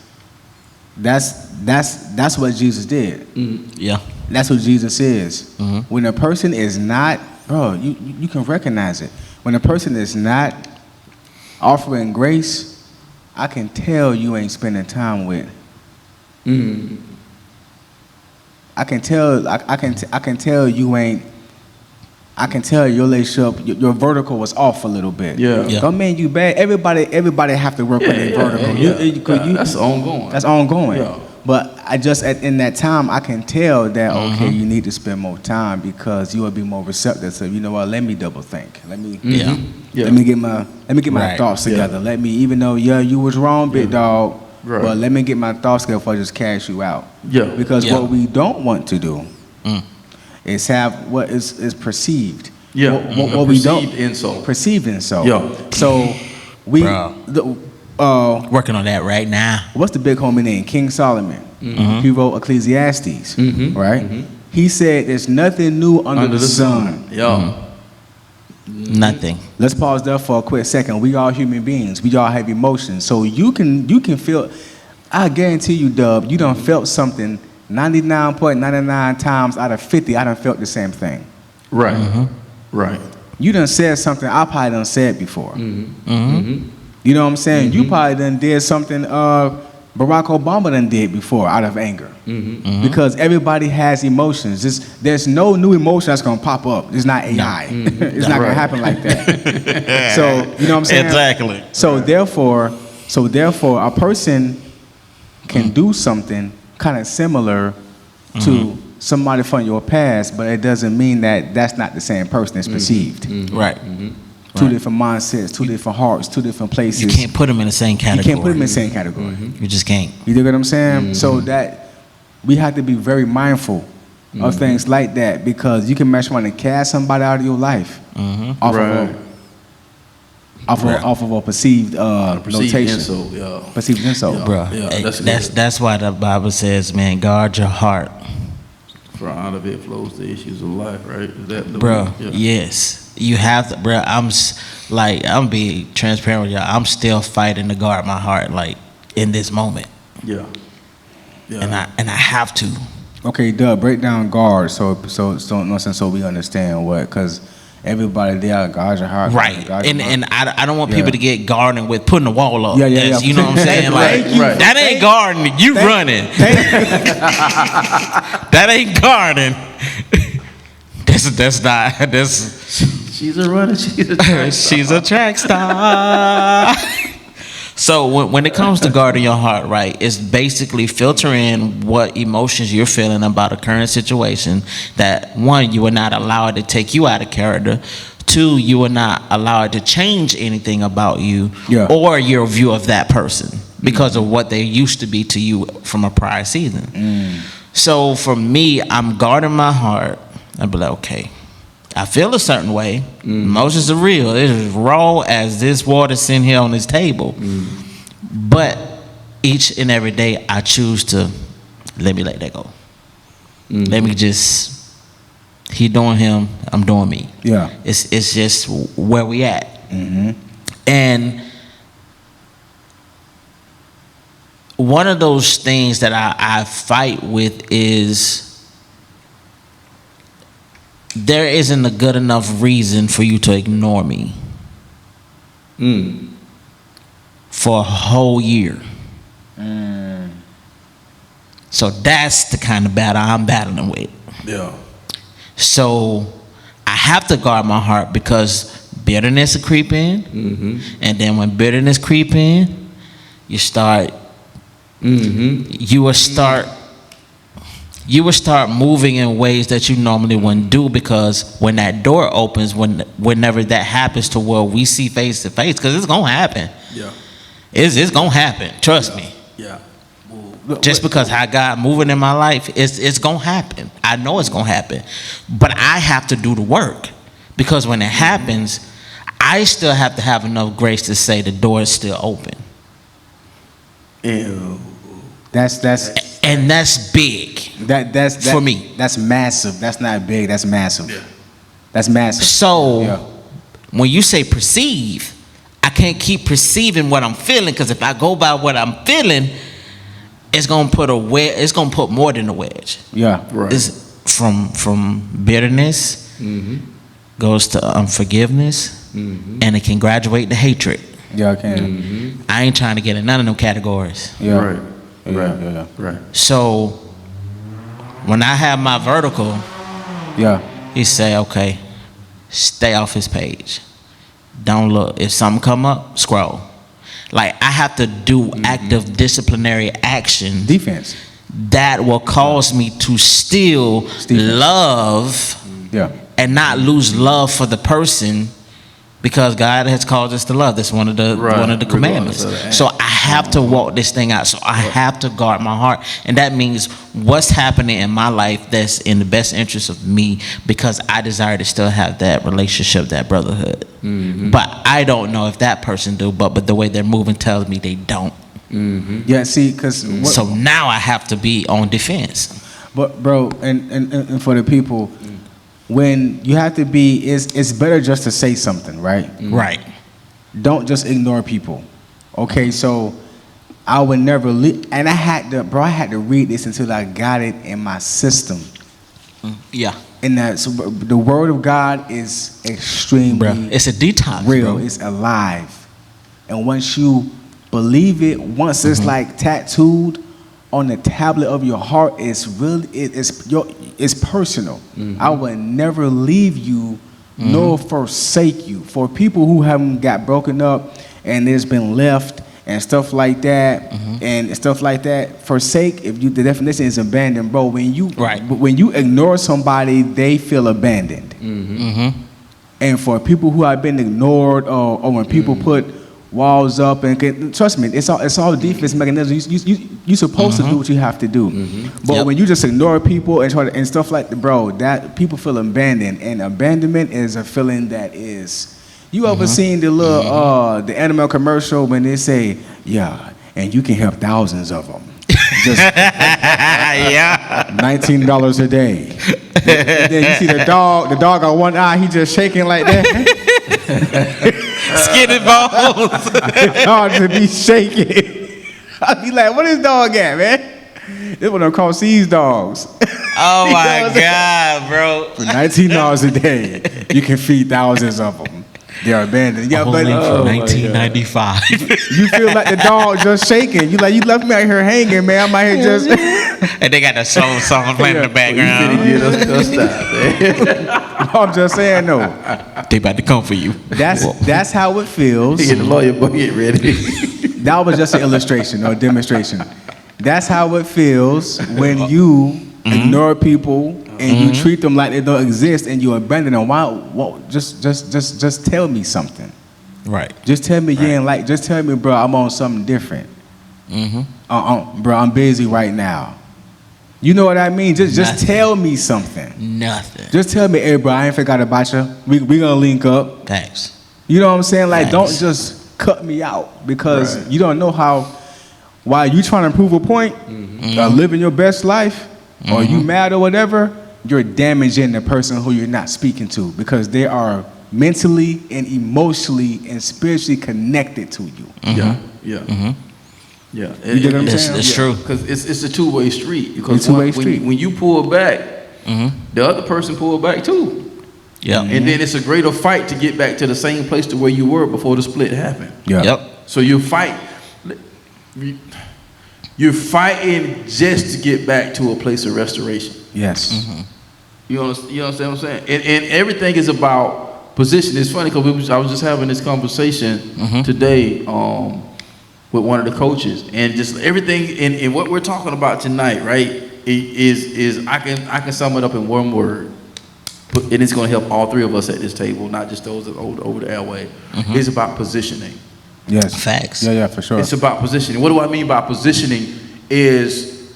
that's what Jesus did. Yeah. That's what Jesus is. When a person is not, bro, you can recognize it. When a person is not offering grace, I can tell you ain't spending time with. I can tell. I can tell you ain't. I can tell your relationship, your vertical was off a little bit. Yeah. Don't mean you bad. Everybody have to work on their vertical. That's ongoing. That's ongoing. Yeah. But I just in that time I can tell that okay, you need to spend more time because you will be more receptive. So you know what? Let me double think. Let me let me get my thoughts together. Let me, even though you was wrong, big dog. Right. But let me get my thoughts together before I just cash you out. Yeah. Because what we don't want to do is have what is perceived. Yeah. What we don't Perceived insult. Yeah. So we working on that right now. What's the big homie name? King Solomon. He wrote Ecclesiastes, right? He said there's nothing new under the sun. Yeah. Nothing. Let's pause there for a quick second. We all human beings. We all have emotions. So you can feel, I guarantee you, Dub, you done felt something 99.99 times out of 50, I done felt the same thing. Right. Right. You done said something I probably done said before. You know what I'm saying? You probably done did something Barack Obama done did before out of anger. Because everybody has emotions. There's no new emotion that's gonna pop up. It's not AI. It's not gonna happen like that. So you know what I'm saying? Exactly. So therefore a person can do something kind of similar to somebody from your past, but it doesn't mean that that's not the same person. It's perceived. Right. Two different mindsets, two different hearts, two different places. You can't put them in the same category. You can't put them in the same category. You just can't. You dig what I'm saying? So that we have to be very mindful of things like that, because you can mess around and cast somebody out of your life off of a perceived notation. Insult, perceived insult. Bro, that's why the Bible says, man, guard your heart. For out of it flows the issues of life, right? Is that the Bro, way? Yeah. yes. You have to, bro. I'm being transparent with y'all. I'm still fighting to guard my heart, like, in this moment. Yeah. And I have to. Okay, Doug, break down guard so we understand what, because everybody there guard your heart. Right. Guard your And heart. I don't want people to get guarding with putting the wall up. Yeah. You know what I'm saying? Like, that ain't guarding. You running. That ain't guarding. She's a runner. She's a track star. So when it comes to guarding your heart, right, it's basically filtering what emotions you're feeling about a current situation. That one, you are not allowed to take you out of character. Two, you are not allowed to change anything about you or your view of that person because of what they used to be to you from a prior season. So for me, I'm guarding my heart. I'd be like, okay, I feel a certain way. Emotions are real. It's as raw as this water sitting here on this table. But each and every day, I choose to let that go. Let me just, he doing him, I'm doing me. Yeah. It's just where we at. And one of those things that I fight with is there isn't a good enough reason for you to ignore me for a whole year. So that's the kind of battle I'm battling with. Yeah. So I have to guard my heart because bitterness will creep in, and then when bitterness creep in, you will start moving in ways that you normally wouldn't do, because when that door opens, whenever that happens to where we see face to face, because it's gonna happen. Yeah. It's gonna happen. Trust me. Yeah. Just because how God moving in my life, it's gonna happen. I know it's gonna happen, but I have to do the work, because when it happens, I still have to have enough grace to say the door is still open. Ew. That's big. That's for me. That's massive. That's not big. That's massive. Yeah. That's massive. So when you say perceive, I can't keep perceiving what I'm feeling, because if I go by what I'm feeling, it's gonna put a wedge. It's gonna put more than a wedge. Yeah. Right. It's from bitterness goes to unforgiveness, and it can graduate to hatred. Yeah, I can. I ain't trying to get in none of them categories. Yeah. Right. Yeah. So when I have my vertical, Yeah. he say, okay, stay off his page. Don't look. If something come up, scroll. Like, I have to do active disciplinary action Defense. that will cause me to still love Yeah. and not lose love for the person, because God has called us to love. That's one of the commandments. So I have to walk this thing out. So I have to guard my heart, and that means what's happening in my life that's in the best interest of me, because I desire to still have that relationship, that brotherhood. But I don't know if that person do. But the way they're moving tells me they don't. Yeah. See, because So now I have to be on defense. But bro, and for the people, when you have to be, it's better just to say something, right? Right. Don't just ignore people. Okay, so I would never and I had to read this until I got it in my system. Yeah. And that, so the word of God is extremely It's a detox, real. bro. It's alive. And once you believe it, once it's like tattooed on the tablet of your heart, it's really it's personal. I would never leave you nor forsake you. For people who haven't got broken up and there's been left and stuff like that, forsake, if you, the definition is abandoned, bro. When you ignore somebody, they feel abandoned. And for people who have been ignored, or when people put walls up, and trust me, it's all defense mechanisms. You're supposed to do what you have to do. But when you just ignore people and stuff like that, bro, that people feel abandoned, and abandonment is a feeling that is. You ever seen the little the animal commercial when they say, yeah, and you can help thousands of them. Just $19 a day. And then you see the dog on one eye, he just shaking like that. Skinny bones. The dog just be shaking. I'd be like, what is dog at, man? This one of them called C's dogs. Oh my God, bro. For $19 a day, you can feed thousands of them. They're abandoned. Yeah, Only but from 1995. you feel like the dog just shaking. You left me out here hanging, man. I'm out here just. And they got that slow song playing in the background. I'm just saying, no. They about to come for you. That's how it feels. Get the lawyer book, get ready. That was just an illustration or a demonstration. That's how it feels when you ignore people and you treat them like they don't exist, and you abandon them. Why? Just tell me something. Right. Just tell me you ain't like. Just tell me, bro, I'm on something different. Bro, I'm busy right now. You know what I mean? Just tell me something. Nothing. Just tell me, hey, bro, I ain't forgot about you. We gonna link up. Thanks. You know what I'm saying? Like, Thanks. don't just cut me out, because you don't know while you trying to prove a point, or living your best life, or you mad or whatever, you're damaging the person who you're not speaking to, because they are mentally and emotionally and spiritually connected to you. Yeah, You get what I'm saying? It's true. Because it's a two-way street. Because It's a two-way street. when you pull back, the other person pull back too. Yeah. And then it's a greater fight to get back to the same place to where you were before the split happened. Yeah. Yep. So you're fighting just to get back to a place of restoration. Yes. You understand what I'm saying? And everything is about position. It's funny because I was just having this conversation today with one of the coaches, and just everything in what we're talking about tonight, right? Is I can sum it up in one word, and it's going to help all three of us at this table, not just those that over the airway. It's about positioning. Yes. Facts. Yeah, for sure. It's about positioning. What do I mean by positioning? Is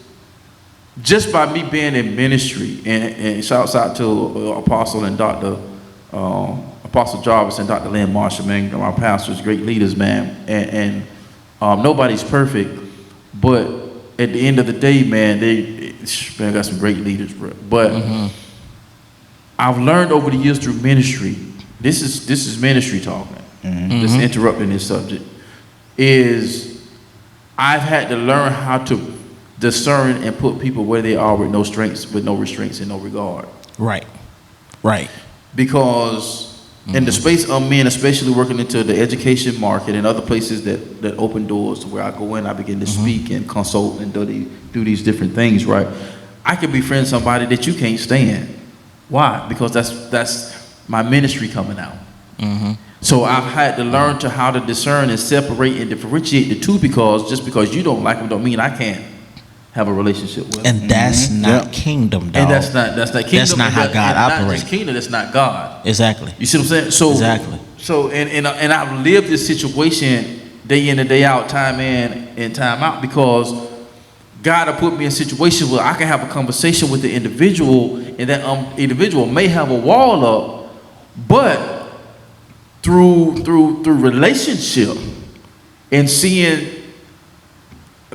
just by me being in ministry, and shouts out to Apostle and Dr. Apostle Jarvis and Dr. Lynn Marshall, man, our pastors, great leaders, man. And nobody's perfect, but at the end of the day, man, they got some great leaders, bro. But I've learned over the years through ministry. This is ministry talking. Just interrupting this subject, is I've had to learn how to discern and put people where they are with no strengths, with no restraints and no regard. Right. Because in the space of men, especially working into the education market and other places that open doors to where I go in, I begin to speak and consult and do these different things, right? I can befriend somebody that you can't stand. Why? Because that's my ministry coming out. So I've had to learn how to discern and separate and differentiate the two, because just because you don't like them don't mean I can't have a relationship with them. And that's not kingdom, dog. And that's not kingdom. That's not how God operates. Not just kingdom, that's not God. Exactly. You see what I'm saying? So Exactly. So and I've lived this situation day in and day out, time in and time out, because God will put me in situations where I can have a conversation with the individual, and that individual may have a wall up, but through relationship and seeing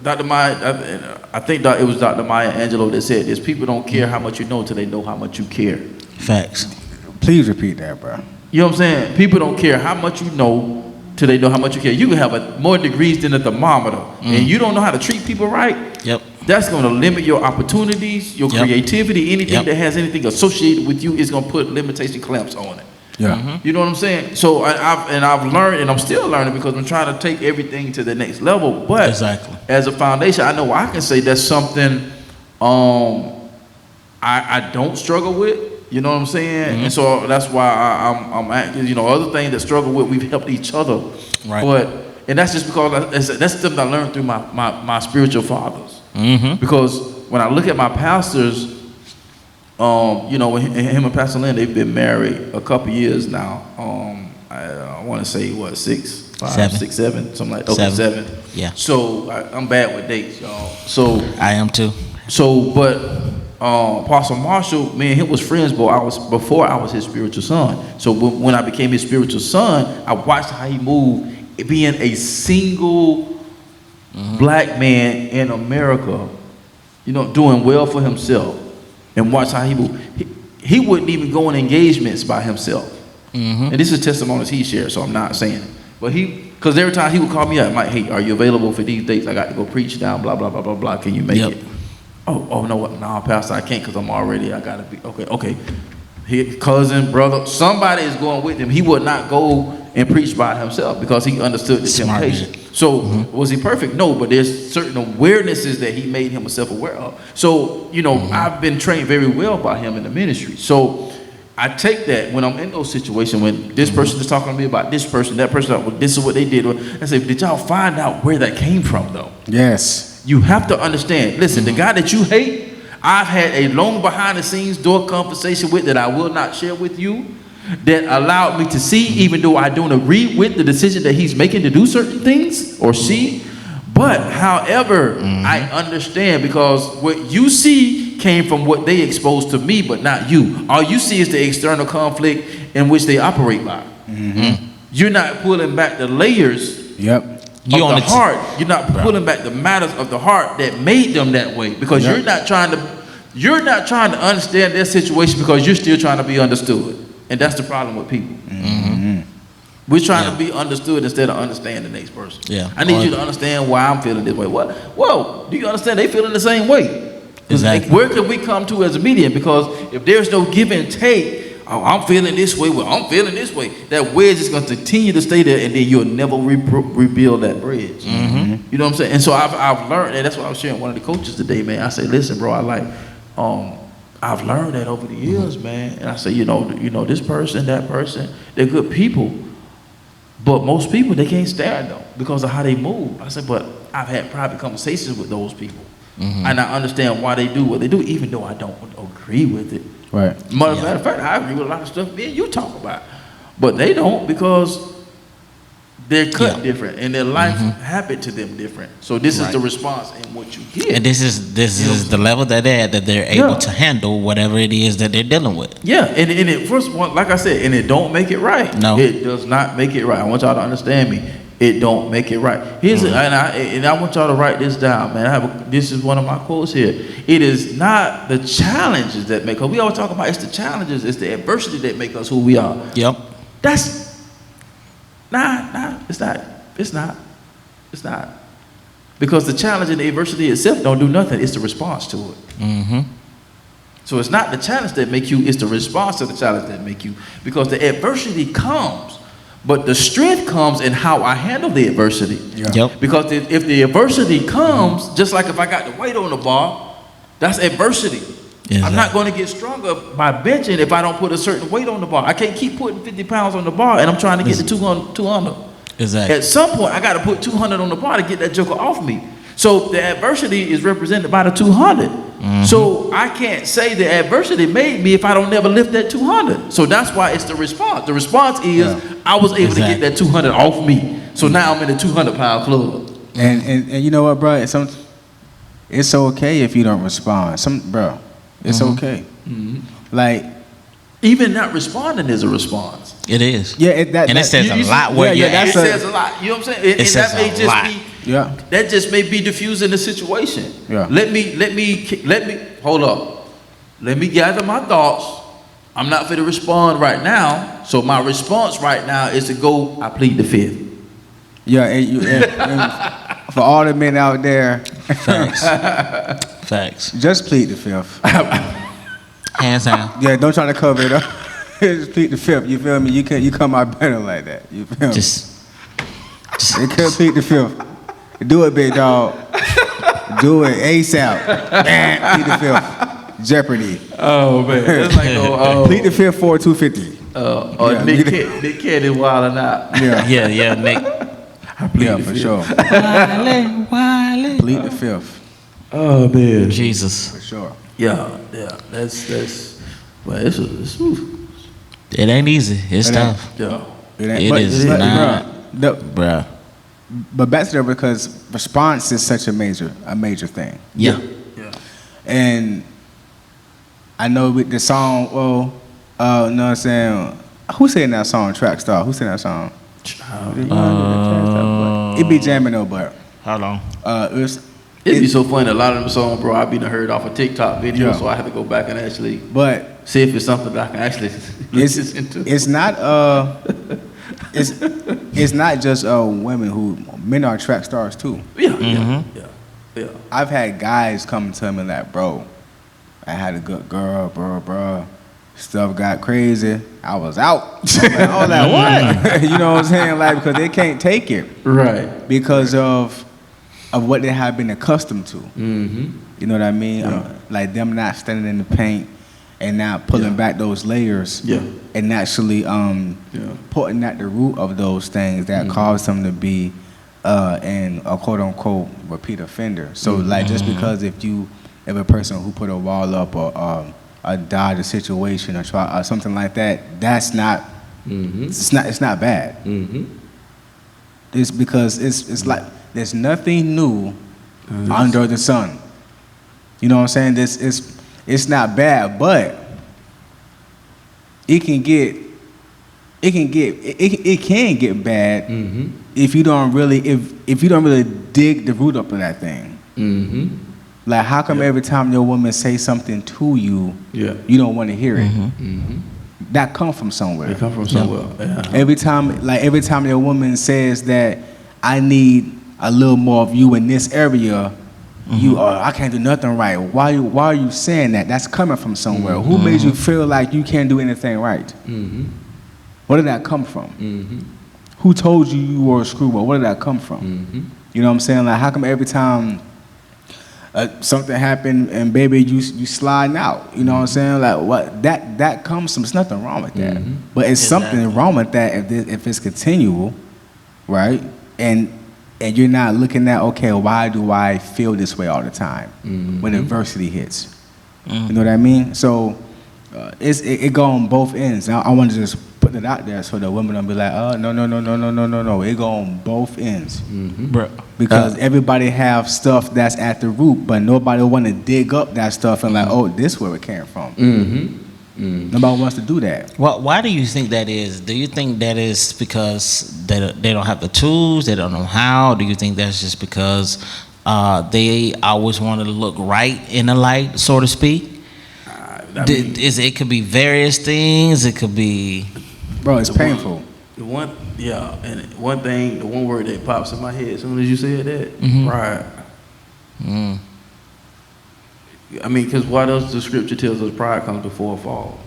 Dr. Maya, I think it was Dr. Maya Angelou that said this: people don't care how much you know until they know how much you care. Facts. Please repeat that, bro. You know what I'm saying? People don't care how much you know till they know how much you care. You can have more degrees than a thermometer, and you don't know how to treat people right. Yep. That's going to limit your opportunities, your creativity. Anything that has anything associated with you is going to put limitation clamps on it. Yeah. You know what I'm saying? So I've learned, and I'm still learning, because I'm trying to take everything to the next level. But Exactly. as a foundation, I know I can say that's something I don't struggle with. You know what I'm saying? And so that's why I'm acting. You know, other things that struggle with, we've helped each other. Right. And that's just because that's something I learned through my spiritual fathers. Because when I look at my pastors, you know, him and Pastor Lynn, they've been married a couple years now. I want to say what, 6, 5, 6, 7, something like that. Okay, 7. Yeah. So I'm bad with dates, y'all. So I am too. So, but Apostle Marshall, me and him was friends, before I was his spiritual son. So when I became his spiritual son, I watched how he moved, being a single black man in America, you know, doing well for himself, and watch how he moved. He wouldn't even go in engagements by himself. And this is testimonies he shared, so I'm not saying it. But because every time he would call me up, Mike, hey, are you available for these dates? I got to go preach down, blah, blah, blah, blah, blah. Can you make it? Oh, no, Pastor, I can't, because I got to be, okay. His cousin, brother, somebody is going with him. He would not go and preach by himself because he understood the temptation. So was he perfect? No, but there's certain awarenesses that he made himself aware of. So, you know, I've been trained very well by him in the ministry. So I take that when I'm in those situations, when this person is talking to me about this person, that person, well, this is what they did. I say, did y'all find out where that came from, though? Yes. You have to understand. Listen, the guy that you hate, I've had a long behind-the-scenes door conversation with that I will not share with you, that allowed me to see, even though I don't agree with the decision that he's making to do certain things, or she. But, however, I understand, because what you see came from what they exposed to me, but not you. All you see is the external conflict in which they operate by. You're not pulling back the layers of the heart. You're not pulling back the matters of the heart that made them that way, because you're not trying to understand their situation, because you're still trying to be understood. And that's the problem with people. We're trying to be understood instead of understanding the next person. Yeah. I need you to understand why I'm feeling this way. What? Whoa, do you understand they feeling the same way? Exactly. Where can we come to as a medium? Because if there's no give and take, I'm feeling this way, well, I'm feeling this way, that wedge is going to continue to stay there, and then you'll never rebuild that bridge. Mm-hmm. You know what I'm saying? And so I've learned, and that's what I was sharing with one of the coaches today, man. I said, listen, bro, I've learned that over the years, man. And I say, you know, this person, that person, they're good people. But most people, they can't stand them because of how they move. I said, but I've had private conversations with those people. Mm-hmm. And I understand why they do what they do, even though I don't agree with it. Right. Matter of fact, I agree with a lot of stuff me and you talk about. But they don't because they're cut different and their life happened to them different. So this is the response and what you get. And this is the level that they're at, that they're able to handle whatever it is that they're dealing with. Yeah, and it first of all, like I said, and it don't make it right. No. It does not make it right. I want y'all to understand me. It don't make it right. And I want y'all to write this down, man. This is one of my quotes here. It is not the challenges that make us. We always talk about it's the challenges, it's the adversity that make us who we are. Yep. That's it's not. Because the challenge and the adversity itself don't do nothing. It's the response to it. Mm-hmm. So it's not the challenge that make you, it's the response to the challenge that make you. Because the adversity comes, but the strength comes in how I handle the adversity. Yeah. Yep. Because if the adversity comes, just like if I got the weight on the bar, that's adversity. Exactly. I'm not going to get stronger by benching if I don't put a certain weight on the bar. I can't keep putting 50 pounds on the bar and I'm trying to get to 200. Exactly. At some point, I got to put 200 on the bar to get that joker off me. So the adversity is represented by the 200. Mm-hmm. So I can't say the adversity made me if I don't never lift that 200. So that's why it's the response. The response is I was able to get that 200 off me. So now I'm in the 200-pound club. And you know what, bro? It's okay if you don't respond. It's okay. Mm-hmm. Like, even not responding is a response. It is. Yeah, it says a lot. Where you it says a lot. You know what I'm saying? It says a lot. That just may be diffusing the situation. Yeah. Let me hold up. Let me gather my thoughts. I'm not going to respond right now. So my response right now is to go, I plead the fifth. Yeah, and for all the men out there, Facts. Just plead the fifth. Hands down. Yeah, don't try to cover it up. Just plead the fifth. You feel me? You come out better like that. You feel me? They could plead the fifth. Do it, big dog. Do it ASAP. Plead the fifth. Jeopardy. Oh man, it's like plead the fifth for 250. Nick Cannon wilding out. Yeah, Nick. Yeah, for sure. Wale. Plead the fifth. Oh man, Jesus. For sure. Yeah. That's. Well, it's it ain't easy. It's tough. Yeah. It is not, bruh. But back to that, because response is such a major thing. Yeah. And I know with the song, know what I'm saying? Who sang that song? Trackstar. Who sang that song? It be jamming though, but how long? It'd be so funny. A lot of them songs, bro, I've been heard off a TikTok video, so I have to go back and actually see if it's something that I can actually listen into. It's not it's not just women men are track stars too. Yeah. I've had guys come to me like, bro, I had a good girl, bro. Stuff got crazy. I was out. I was like, what? You know what I'm saying? Like, because they can't take it. Right. Because of what they have been accustomed to. Mm-hmm. You know what I mean? Yeah. Like them not standing in the paint and not pulling back those layers. Yeah. And actually putting at the root of those things that cause them to be in a quote unquote repeat offender. So like just because if a person who put a wall up or dodge a situation or try or something like that, that's not it's not bad. Mm-hmm. It's because it's like there's nothing new under the sun. You know what I'm saying? It's not bad, but it can get bad if you don't really dig the root up of that thing. Mm-hmm. Like how come every time your woman say something to you, you don't want to hear it? that come from somewhere. They come from somewhere. Yeah. Every time your woman says that I need a little more of you in this area, I can't do nothing right. Why are you saying that? That's coming from somewhere. Who made you feel like you can't do anything right? Where did that come from? Who told you you were a screwball? Where did that come from? You know what I'm saying? Like, how come every time something happened and baby you sliding out? You know what I'm saying? Like, what that comes from? There's nothing wrong with that, but it's something wrong with that if it's continual, right? And you're not looking at, okay, why do I feel this way all the time when adversity hits? You know what I mean? So it go on both ends. I want to just put it out there so the women don't be like, oh, no. It go on both ends. Because everybody have stuff that's at the root, but nobody want to dig up that stuff and like, oh, this is where it came from. Nobody wants to do that. Well, why do you think that is? Do you think that is because they don't have the tools, they don't know how? Do you think that's just because they always wanted to look right in the light, so to speak? It could be various things. It could be, bro, it's painful. The one word that pops in my head as soon as you said that, pride. I mean, because why does the scripture tells us pride comes before a fall?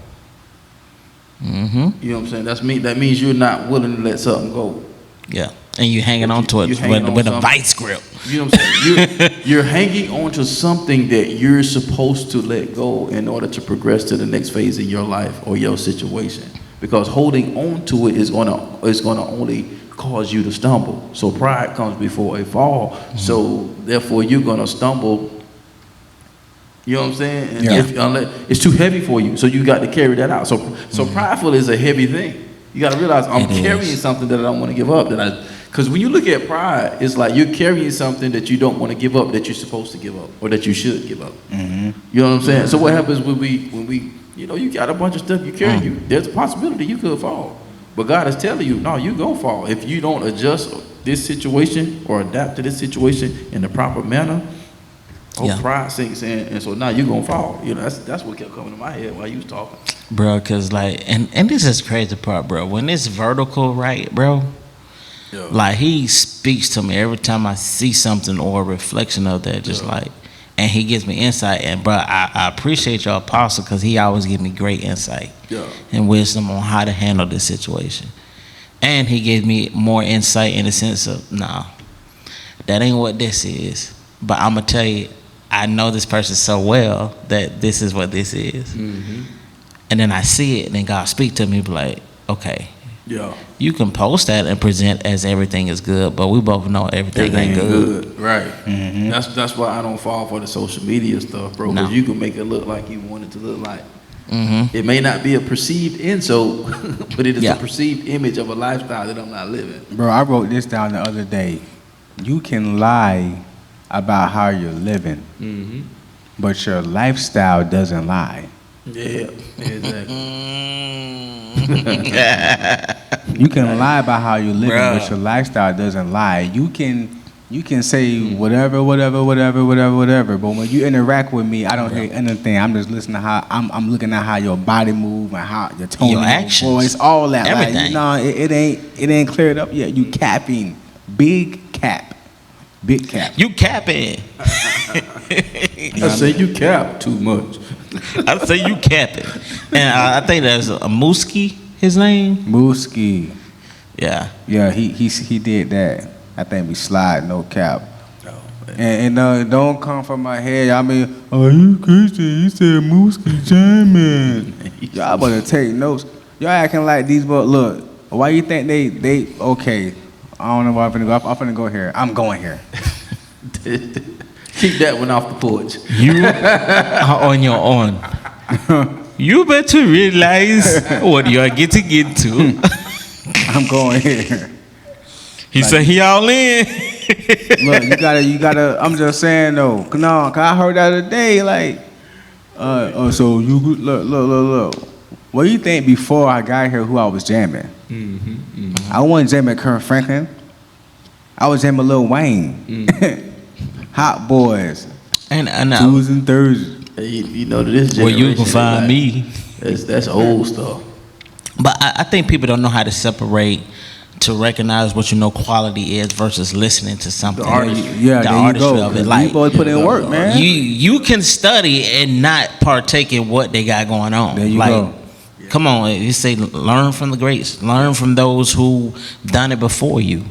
You know what I'm saying? That means you're not willing to let something go. Yeah, and you're hanging on to it with a vice grip. You know what I'm saying? You're hanging on to something that you're supposed to let go in order to progress to the next phase in your life or your situation. Because holding on to it is gonna only cause you to stumble. So pride comes before a fall. So therefore you're gonna stumble. You know what I'm saying? And it's too heavy for you, so you got to carry that out. So prideful is a heavy thing. You got to realize I'm carrying something that I don't want to give up. Because when you look at pride, it's like you're carrying something that you don't want to give up, that you're supposed to give up, or that you should give up. You know what I'm saying? So what happens when we you got a bunch of stuff you carry, there's a possibility you could fall. But God is telling you, no, you're going to fall. If you don't adjust this situation or adapt to this situation in the proper manner, pride sinks in, and so now you're going to fall. You know, that's what kept coming to my head while you was talking. Bro, because and this is crazy part, bro. When it's vertical, right, bro? Yeah. Like, he speaks to me every time I see something or a reflection of that, just like, and he gives me insight. And, bro, I appreciate your apostle because he always gives me great insight and wisdom on how to handle this situation. And he gave me more insight in the sense of, that ain't what this is. But I'm going to tell you, I know this person so well that this is what this is. And then I see it, and then God speak to me, be like, okay, you can post that and present as everything is good, but we both know everything ain't good. Right. That's why I don't fall for the social media stuff, bro, because you can make it look like you want it to look like. It may not be a perceived insult, but it is a perceived image of a lifestyle that I'm not living. Bro, I wrote this down the other day. You can lie about how you're living, but your lifestyle doesn't lie. Yeah, exactly. You can lie about how you're living, but your lifestyle doesn't lie. You can say whatever, but when you interact with me, I don't hear anything. I'm just listening to how I'm looking at how your body move and how your tone, your actions, voice, all that. Everything. Like, it ain't cleared up yet. You capping, big cap. You capping. I say you cap too much. I say you capping. And I think that's Mooski, his name. Mooski. Yeah. Yeah, he did that. I think we slide, no cap. And don't come from my head. I mean, oh, you Christian? You said Mooski jamming. Y'all better take notes. Y'all acting like these, but look, why you think they okay? I don't know where I'm finna go. I'm finna go here. I'm going here. Keep that one off the porch. You are on your own. You better realize what you are getting into. I'm going here. He said he all in. Look, you gotta. I'm just saying though. No, cause I heard that other day. Like, so you look. What do you think before I got here? Who I was jamming? I wasn't jamming Kirk Franklin. I was jamming Lil Wayne. Hot Boys. And Tuesdays and Thursdays. You know this generation. Well, you can find me. That's old stuff. But I think people don't know how to separate to recognize what quality is versus listening to something. The artistry. Yeah, the there you artistry go. of it. You Like boys put in work, man. you can study and not partake in what they got going on. There you like, go. Come on, you say learn from the greats, learn from those who done it before you.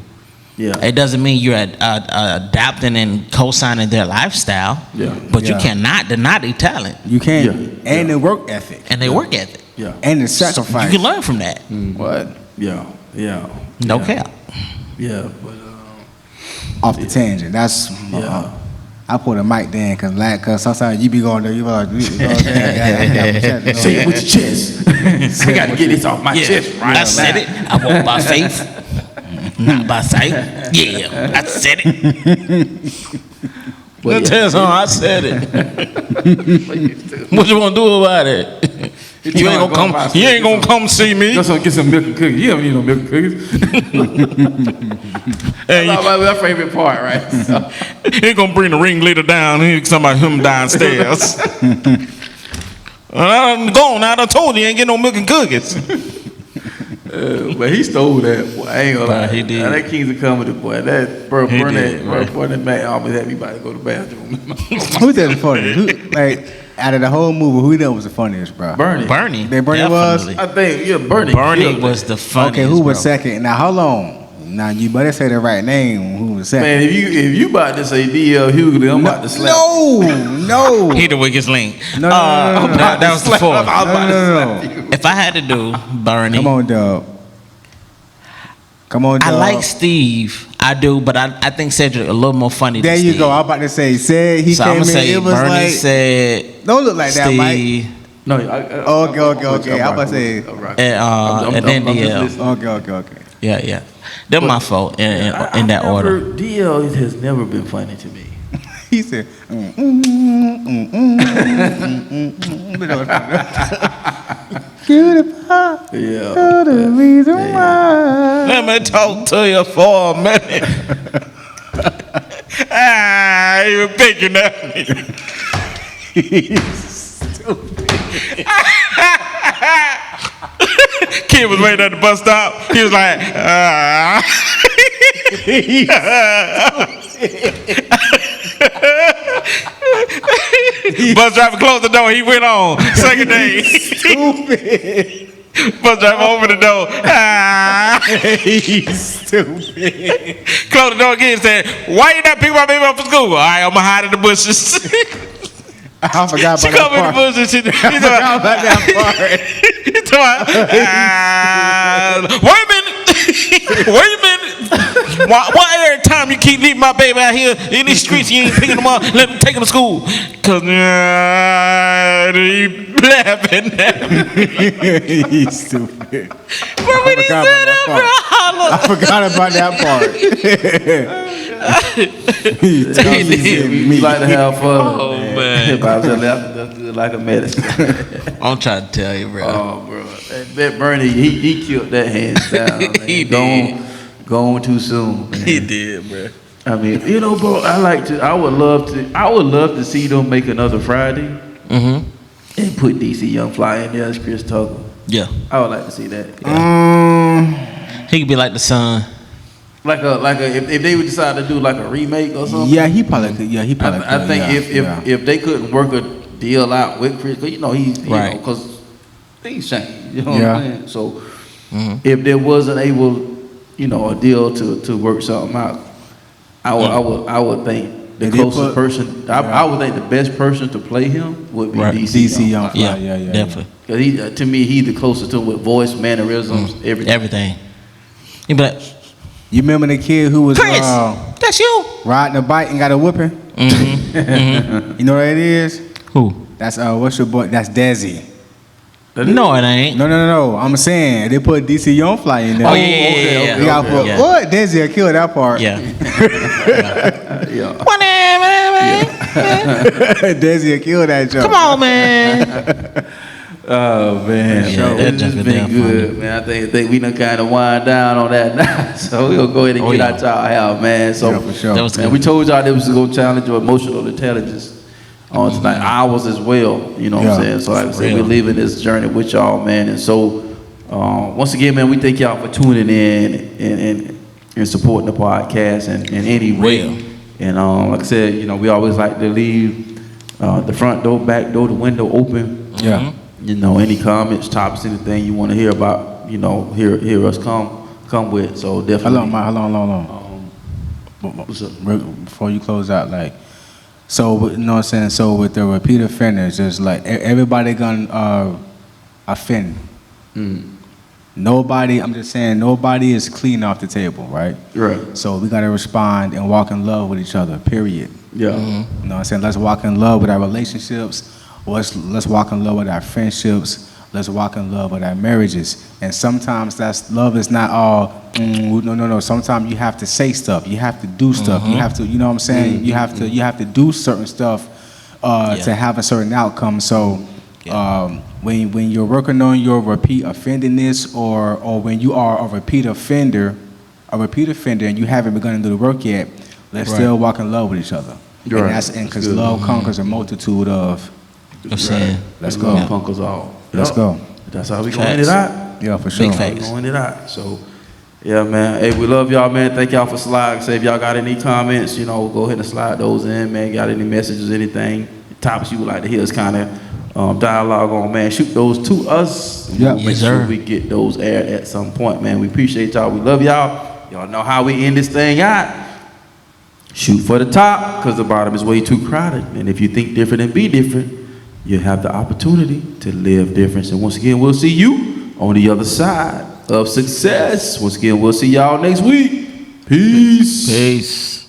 Yeah. It doesn't mean you're adapting and co-signing their lifestyle. Yeah. But you Yeah. cannot deny their talent You can't. Yeah. And the work ethic. and their work ethic. Yeah. And the sacrifice. You can learn from that. What? Yeah. Yeah. No yeah. cap. Yeah. But Off the tangent. That's Yeah. I put a mic there cause sometimes you be going there, you be like, say it with your chest. I got to get this off my chest right I said now. it. I walk by faith, not by sight. Yeah, I said it. But Tell something, I said it. What you gonna do about it? You ain't gonna come. You ain't gonna come see me. Get some milk and cookies. You don't need no milk and cookies. And That's my favorite part, right? So, you ain't gonna bring the ringleader down. He somebody him downstairs. I'm gone. I done told you, ain't get no milk and cookies. but he stole that. Boy, I ain't gonna lie. He did. Now, that Kings of Comedy, boy. That bro, He Burnett, did, Burnett Mac almost had me about to go to the bathroom. who's that the funniest? Who, like out of the whole movie, who that was the funniest, bro? Bernie. Bernie. That Bernie was? definitely. I think Bernie. Bernie killed was that. the funniest. Okay, who was bro. second? Now hold on. Now you better say the right name. Who was second? Man, if you about to say D.L. Hughley, I'm about to slap. No. He the weakest link. No. That was the fourth. No. If I had to do Bernie, Come on, dog. I like Steve. I do, but I think Cedric a little more funny. There than you Steve. go. I'm about to say, said he So came I'm in. gonna say It was Bernie like, said don't look like that, Mike. Steve. No, Okay. I'm about to say, And then DL. okay. Yeah. They're my fault in that order. DL has never been funny to me. He said, Beautiful. Yeah. The reason why. Let me talk to you for a minute. You picking at me. Kid was waiting at the bus stop. He was like, Bus driver closed the door. He went on. Second day. Stupid. Bus driver opened the door. He's stupid. Closed the door again and said, why you not picking my baby up for school? All right, I'm going to hide in the bushes. I forgot She about come in the that part. bushes. I forgot about that part. Wait a minute. Wait a minute. Why every time you keep leaving my baby out here in these streets, you ain't picking them up, let me take them to school? Because he laughing at me. He's stupid. But when he said that, I forgot about that part. We like to have fun. Oh, man. If I was that's good like a medicine. I'm trying to tell you, bro. Oh, bro. That Bernie, he killed that hands down. Man. He did. Gone too soon. Man. He did, bro. I mean, bro, I would love to see them make another Friday Mm-hmm. and put DC Young Fly in there as Chris Tucker. Yeah. I would like to see that. He could be like the son. Like if they would decide to do like a remake or something. Yeah, he probably could. Yeah, he probably could. I think yeah. if they couldn't work a deal out with Chris, cause Right. because things change. You know Yeah. what I'm saying? So if there wasn't able, a deal to work something out, I would think the They did closest put- person. I would think the best person to play him would be Right. DC Young Fly. Yeah, Yeah. definitely. Because to me, he's the closest to him with voice, mannerisms, everything. Everything. He'd be like, You remember the kid who was Chris, that's you. riding a bike and got a whooping? You know what it is? Who? That's what's your boy? That's Desi. No, it ain't. No. I'm saying they put DC Young Fly in there. Oh, yeah. You gotta put Yeah. what? Desi will kill that part. Yeah. Yeah. Desi will kill that joke. Come on, man. Oh man, Yeah, so that it's just just been been good, man. I think we done kind of wind down on that now, so we'll go ahead and get out to our house, man. So Yeah, for sure. That was man, good. we told y'all that was gonna challenge your emotional intelligence on tonight, ours as well. You know what I'm Yeah. saying? So like I said, Real. we're leaving this journey with y'all, man. And so once again, man, we thank y'all for tuning in and supporting the podcast in any way. And like I said, you know, we always like to leave the front door, back door, the window open. Yeah. You know, any comments, topics, anything you want to hear about, you know, hear us come with. So definitely. Hold on. What's up? Before you close out, like, so you know what I'm saying. So with the repeat offenders, there's like everybody gonna offend. Nobody. I'm just saying, nobody is clean off the table, right? Right. So we gotta respond and walk in love with each other. Period. Yeah. You know what I'm saying? Let's walk in love with our relationships. Let's walk in love with our friendships. Let's walk in love with our marriages. And sometimes love is not all, no. Sometimes you have to say stuff. You have to do stuff. You have to, you know what I'm saying? You have to do certain stuff to have a certain outcome. So when you're working on your repeat offendingness, or when you are a repeat offender and you haven't begun to do the work yet, let's still walk in love with each other. Right. And because love conquers a multitude of. Let's go. Love conquers all. Let's go. That's how we gonna end it out. Yeah, for sure. Big facts. We gonna end it out. So, yeah, man. Hey, we love y'all, man. Thank y'all for sliding. Say if y'all got any comments, you know, go ahead and slide those in, man. Got any messages, anything, topics you would like to hear us kind of dialogue on, man. Shoot those to us. Yeah, Make sure we get those aired at some point, man. We appreciate y'all. We love y'all. Y'all know how we end this thing out. Shoot for the top, because the bottom is way too crowded. And if you think different and be different, you have the opportunity to live different. And once again, we'll see you on the other side of success. Once again, we'll see y'all next week. Peace. Peace.